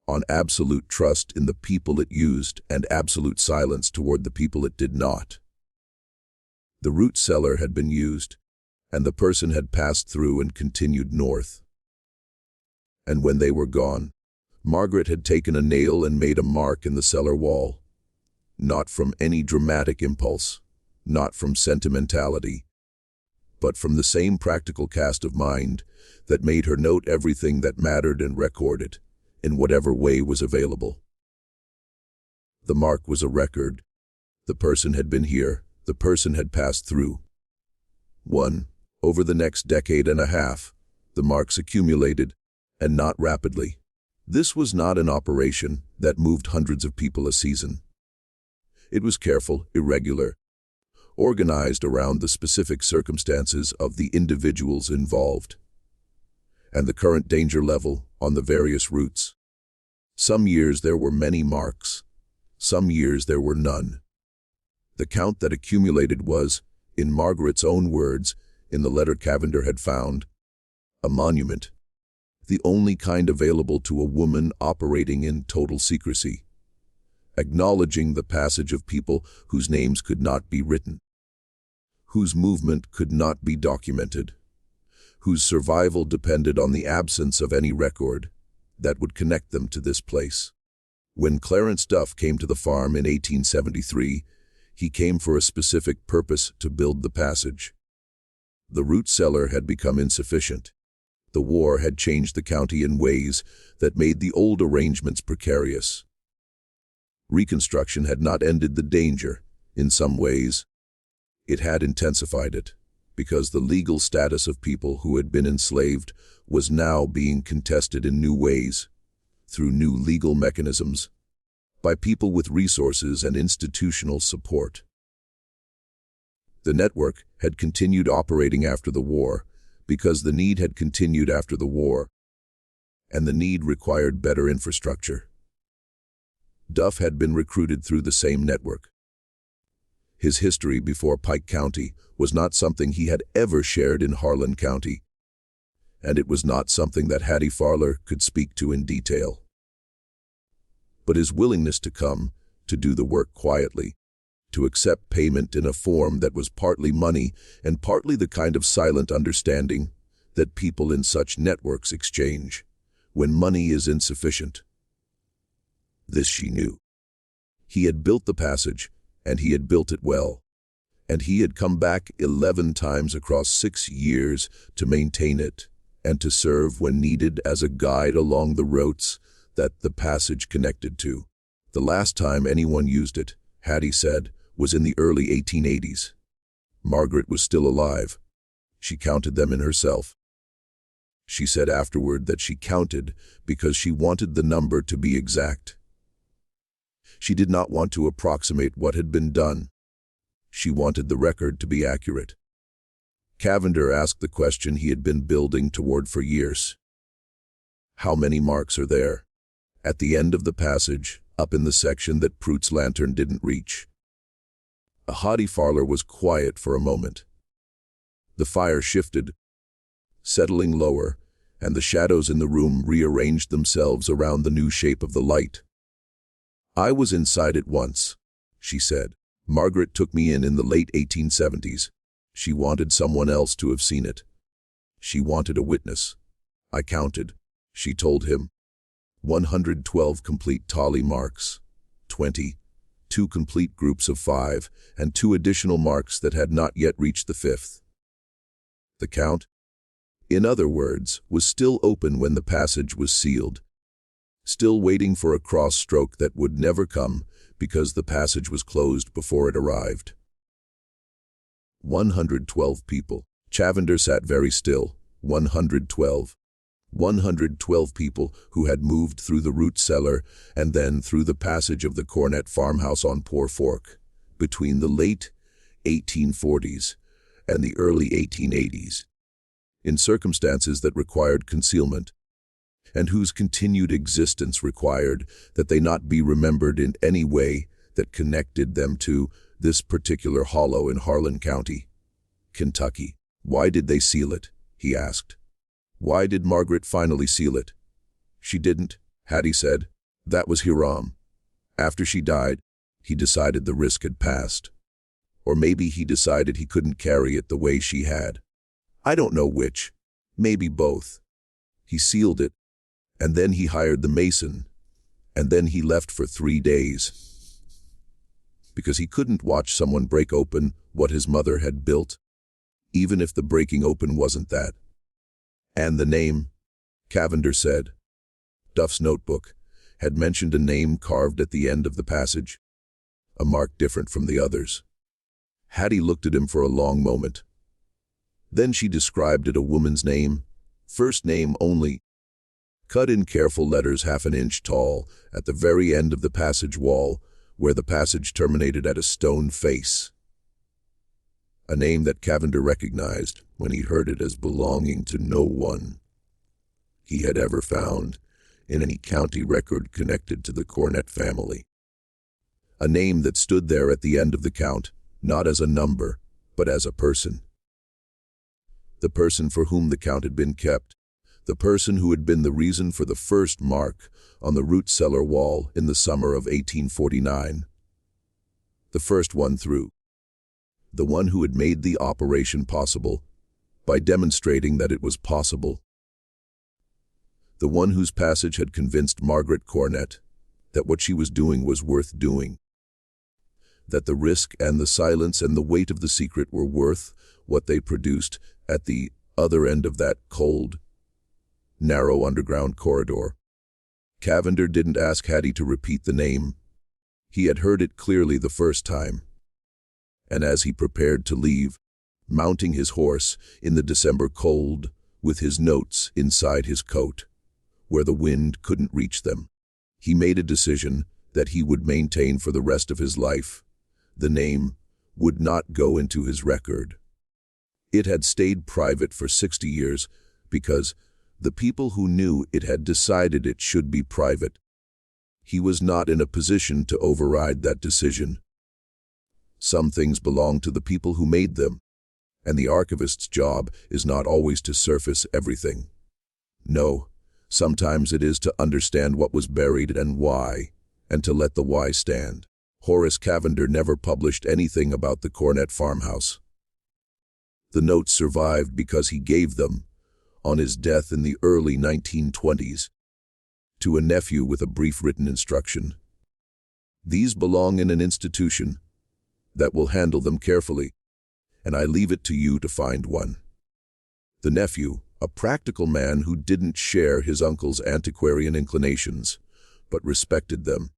on absolute trust in the people it used and absolute silence toward the people it did not. The root cellar had been used, and the person had passed through and continued north. And when they were gone, Margaret had taken a nail and made a mark in the cellar wall, not from any dramatic impulse, not from sentimentality, but from the same practical cast of mind that made her note everything that mattered and record it, in whatever way was available. The mark was a record. The person had been here, the person had passed through. Over the next decade and a half, the marks accumulated, and not rapidly. This was not an operation that moved hundreds of people a season. It was careful, irregular, organized around the specific circumstances of the individuals involved, and the current danger level on the various routes. Some years there were many marks, some years there were none. The count that accumulated was, in Margaret's own words, in the letter Cavender had found, a monument, the only kind available to a woman operating in total secrecy, acknowledging the passage of people whose names could not be written, whose movement could not be documented, whose survival depended on the absence of any record that would connect them to this place. When Clarence Duff came to the farm in 1873, he came for a specific purpose to build the passage. The root cellar had become insufficient. The war had changed the county in ways that made the old arrangements precarious. Reconstruction had not ended the danger. In some ways, it had intensified it, because the legal status of people who had been enslaved was now being contested in new ways, through new legal mechanisms, by people with resources and institutional support. The network had continued operating after the war because the need had continued after the war, and the need required better infrastructure. Duff had been recruited through the same network. His history before Pike County was not something he had ever shared in Harlan County, and it was not something that Hattie Farler could speak to in detail. But his willingness to come, to do the work quietly, to accept payment in a form that was partly money and partly the kind of silent understanding that people in such networks exchange when money is insufficient. This she knew. He had built the passage, and he had built it well, and he had come back 11 times across 6 years to maintain it and to serve when needed as a guide along the routes that the passage connected to. The last time anyone used it, Hattie said, was in the early 1880s. Margaret was still alive. She counted them in herself. She said afterward that she counted because she wanted the number to be exact. She did not want to approximate what had been done. She wanted the record to be accurate. Cavender asked the question he had been building toward for years. How many marks are there? At the end of the passage, up in the section that Prout's lantern didn't reach. Hattie Farler was quiet for a moment. The fire shifted, settling lower, and the shadows in the room rearranged themselves around the new shape of the light. I was inside it once, she said. Margaret took me in the late 1870s. She wanted someone else to have seen it. She wanted a witness. I counted, she told him. 112 complete tally marks, 20, 2 complete groups of 5, and 2 additional marks that had not yet reached the 5th. The count, in other words, was still open when the passage was sealed, still waiting for a cross stroke that would never come because the passage was closed before it arrived. 112 people. Cavender sat very still. 112. 112 people who had moved through the root cellar and then through the passage of the Cornett farmhouse on Poor Fork between the late 1840s and the early 1880s, in circumstances that required concealment, and whose continued existence required that they not be remembered in any way that connected them to this particular hollow in Harlan County, Kentucky. Why did they seal it? He asked. Why did Margaret finally seal it? She didn't, Hattie said. That was Hiram. After she died, he decided the risk had passed. Or maybe he decided he couldn't carry it the way she had. I don't know which. Maybe both. He sealed it, and then he hired the mason, and then he left for 3 days. Because he couldn't watch someone break open what his mother had built, even if the breaking open wasn't that. And the name, Cavender said. Duff's notebook had mentioned a name carved at the end of the passage, a mark different from the others. Hattie looked at him for a long moment. Then she described it a woman's name, first name only, cut in careful letters 1/2 inch tall at the very end of the passage wall, where the passage terminated at a stone face. A name that Cavender recognized when he heard it as belonging to no one he had ever found in any county record connected to the Cornett family. A name that stood there at the end of the count, not as a number, but as a person. The person for whom the count had been kept, the person who had been the reason for the first mark on the root cellar wall in the summer of 1849. The first one through. The one who had made the operation possible by demonstrating that it was possible. The one whose passage had convinced Margaret Cornett that what she was doing was worth doing. That the risk and the silence and the weight of the secret were worth what they produced at the other end of that cold, narrow underground corridor. Cavender didn't ask Hattie to repeat the name. He had heard it clearly the first time. And as he prepared to leave, mounting his horse in the December cold, with his notes inside his coat, where the wind couldn't reach them, he made a decision that he would maintain for the rest of his life. The name would not go into his record. It had stayed private for 60 years because the people who knew it had decided it should be private. He was not in a position to override that decision. Some things belong to the people who made them, and the archivist's job is not always to surface everything. No, sometimes it is to understand what was buried and why, and to let the why stand. Horace Cavender never published anything about the Cornett farmhouse. The notes survived because he gave them, on his death in the early 1920s, to a nephew with a brief written instruction. These belong in an institution that will handle them carefully, and I leave it to you to find one. The nephew, a practical man who didn't share his uncle's antiquarian inclinations, but respected them,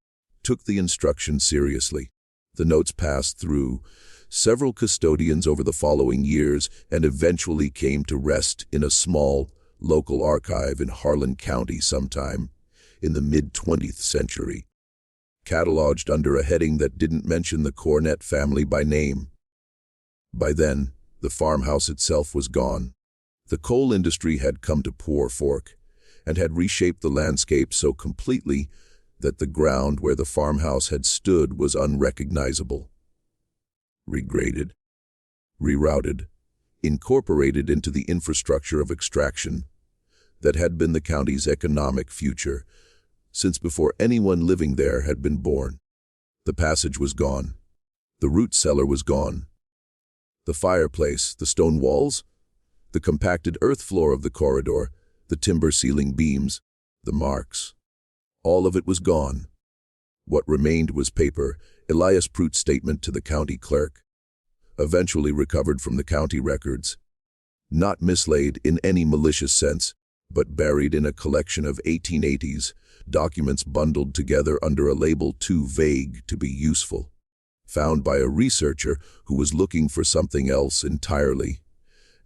took the instruction seriously. The notes passed through several custodians over the following years and eventually came to rest in a small, local archive in Harlan County sometime in the mid-20th century, cataloged under a heading that didn't mention the Cornett family by name. By then, the farmhouse itself was gone. The coal industry had come to Poor Fork and had reshaped the landscape so completely that the ground where the farmhouse had stood was unrecognizable. Regraded, rerouted, incorporated into the infrastructure of extraction that had been the county's economic future since before anyone living there had been born. The passage was gone. The root cellar was gone. The fireplace, the stone walls, the compacted earth floor of the corridor, the timber ceiling beams, the marks. All of it was gone. What remained was paper, Elias Prute's statement to the county clerk, eventually recovered from the county records, not mislaid in any malicious sense, but buried in a collection of 1880s documents bundled together under a label too vague to be useful, found by a researcher who was looking for something else entirely,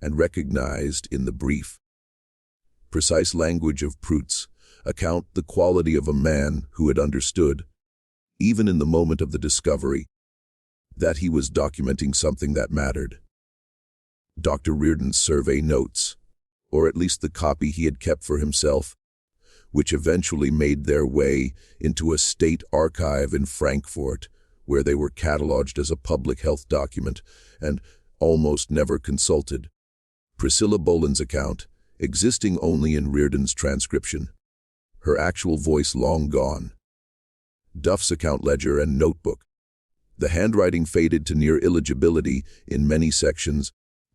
and recognized in the brief, precise language of Prute's account the quality of a man who had understood, even in the moment of the discovery, that he was documenting something that mattered. Dr. Reardon's survey notes, or at least the copy he had kept for himself, which eventually made their way into a state archive in Frankfort, where they were cataloged as a public health document and almost never consulted. Priscilla Boland's account, existing only in Reardon's transcription, her actual voice long gone. Duff's account ledger and notebook, the handwriting faded to near illegibility in many sections,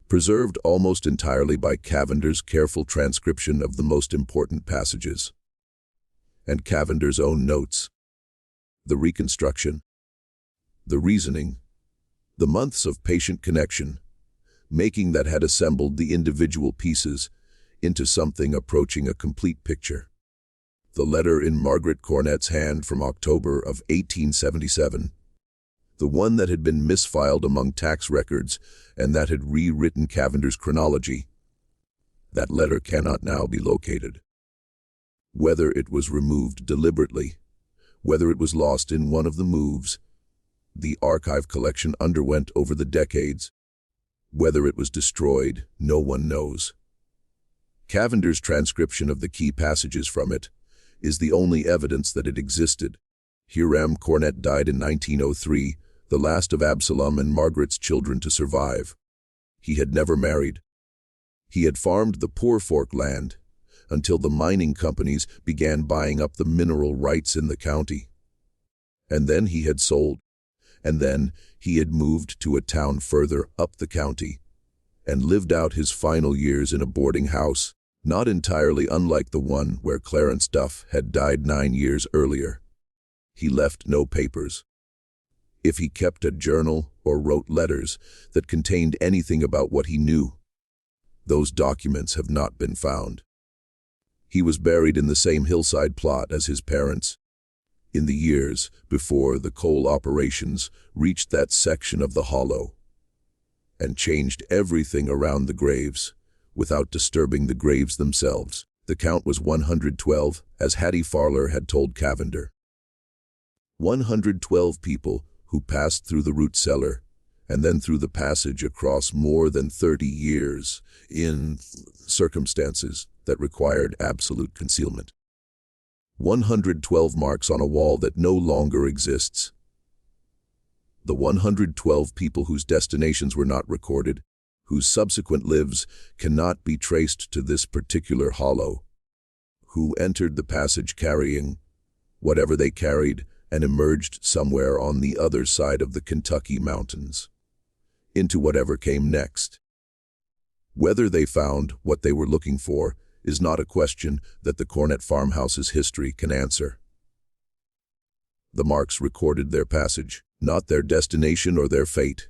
preserved almost entirely by Cavender's careful transcription of the most important passages. And Cavender's own notes. The reconstruction, the reasoning, the months of patient connection, making that had assembled the individual pieces into something approaching a complete picture. The letter in Margaret Cornett's hand from October of 1877, the one that had been misfiled among tax records and that had rewritten Cavender's chronology. That letter cannot now be located. Whether it was removed deliberately, whether it was lost in one of the moves the archive collection underwent over the decades, whether it was destroyed, no one knows. Cavender's transcription of the key passages from it is the only evidence that it existed. Hiram Cornett died in 1903, the last of Absalom and Margaret's children to survive. He had never married. He had farmed the Poor Fork land until the mining companies began buying up the mineral rights in the county. And then he had sold, and then he had moved to a town further up the county and lived out his final years in a boarding house, not entirely unlike the one where Clarence Duff had died 9 years earlier. He left no papers. If he kept a journal or wrote letters that contained anything about what he knew, those documents have not been found. He was buried in the same hillside plot as his parents, in the years before the coal operations reached that section of the hollow, and changed everything around the graves, without disturbing the graves themselves. The count was 112, as Hattie Farler had told Cavender. 112 people who passed through the root cellar, and then through the passage across more than 30 years, in circumstances that required absolute concealment. 112 marks on a wall that no longer exists. The 112 people whose destinations were not recorded, whose subsequent lives cannot be traced to this particular hollow, who entered the passage carrying whatever they carried, and emerged somewhere on the other side of the Kentucky mountains, into whatever came next. Whether they found what they were looking for is not a question that the Cornett farmhouse's history can answer. The marks recorded their passage, not their destination or their fate.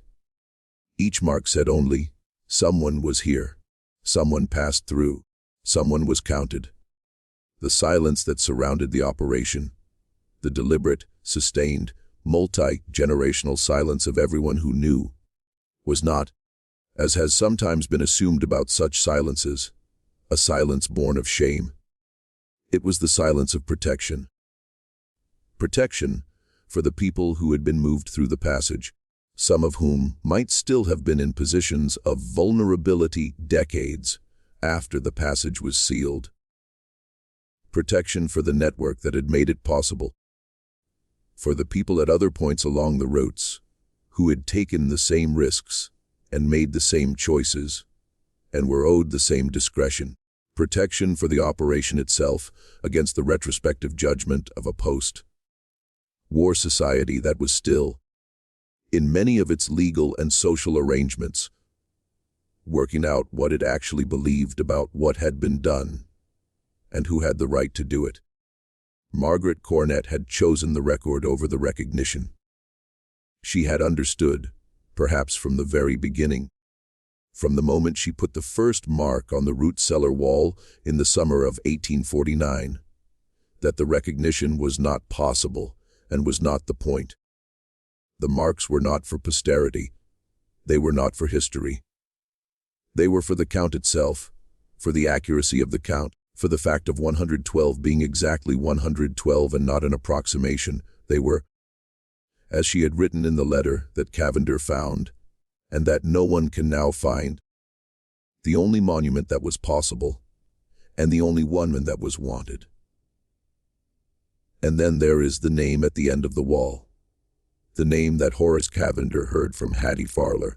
Each mark said only, someone was here, someone passed through, someone was counted. The silence that surrounded the operation, the deliberate, sustained, multi-generational silence of everyone who knew, was not, as has sometimes been assumed about such silences, a silence born of shame. It was the silence of protection. Protection for the people who had been moved through the passage, some of whom might still have been in positions of vulnerability decades after the passage was sealed. Protection for the network that had made it possible. For the people at other points along the routes who had taken the same risks and made the same choices and were owed the same discretion. Protection for the operation itself against the retrospective judgment of a post-war society that was still, in many of its legal and social arrangements, working out what it actually believed about what had been done and who had the right to do it. Margaret Cornett had chosen the record over the recognition. She had understood, perhaps from the very beginning, from the moment she put the first mark on the root cellar wall in the summer of 1849, that the recognition was not possible and was not the point. The marks were not for posterity. They were not for history. They were for the count itself, for the accuracy of the count, for the fact of 112 being exactly 112 and not an approximation. They were, as she had written in the letter that Cavender found, and that no one can now find, the only monument that was possible, and the only one that was wanted. And then there is the name at the end of the wall, the name that Horace Cavender heard from Hattie Farler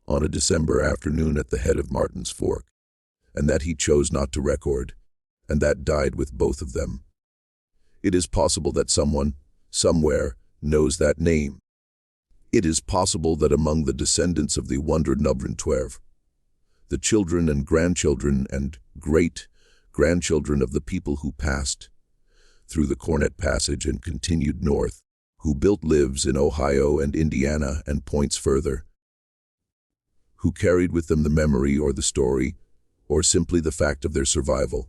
on a December afternoon at the head of Martin's Fork, and that he chose not to record, and that died with both of them. It is possible that someone, somewhere, knows that name. It is possible that among the descendants of the 112, the children and grandchildren and great-grandchildren of the people who passed through the Cornett Passage and continued north, who built lives in Ohio and Indiana and points further, who carried with them the memory or the story, or simply the fact of their survival.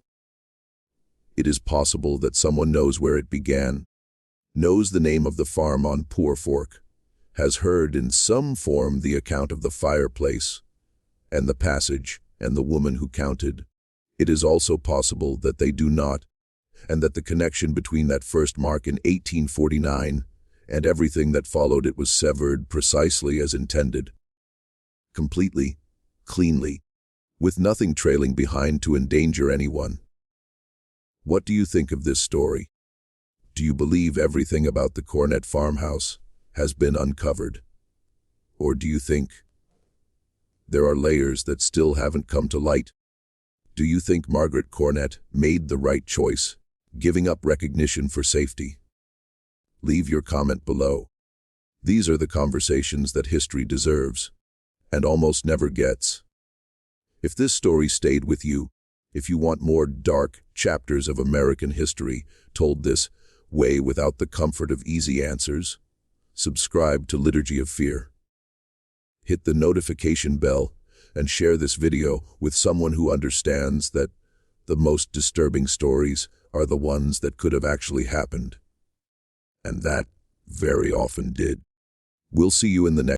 It is possible that someone knows where it began, knows the name of the farm on Poor Fork, has heard in some form the account of the fireplace, and the passage, and the woman who counted. It is also possible that they do not, and that the connection between that first mark in 1849 and everything that followed it was severed precisely as intended. Completely, cleanly, with nothing trailing behind to endanger anyone. What do you think of this story? Do you believe everything about the Cornett farmhouse has been uncovered? Or do you think there are layers that still haven't come to light? Do you think Margaret Cornett made the right choice, giving up recognition for safety? Leave your comment below. These are the conversations that history deserves, and almost never gets. If this story stayed with you, if you want more dark chapters of American history told this way without the comfort of easy answers, subscribe to Liturgy of Fear. Hit the notification bell and share this video with someone who understands that the most disturbing stories are the ones that could have actually happened. And that very often did. We'll see you in the next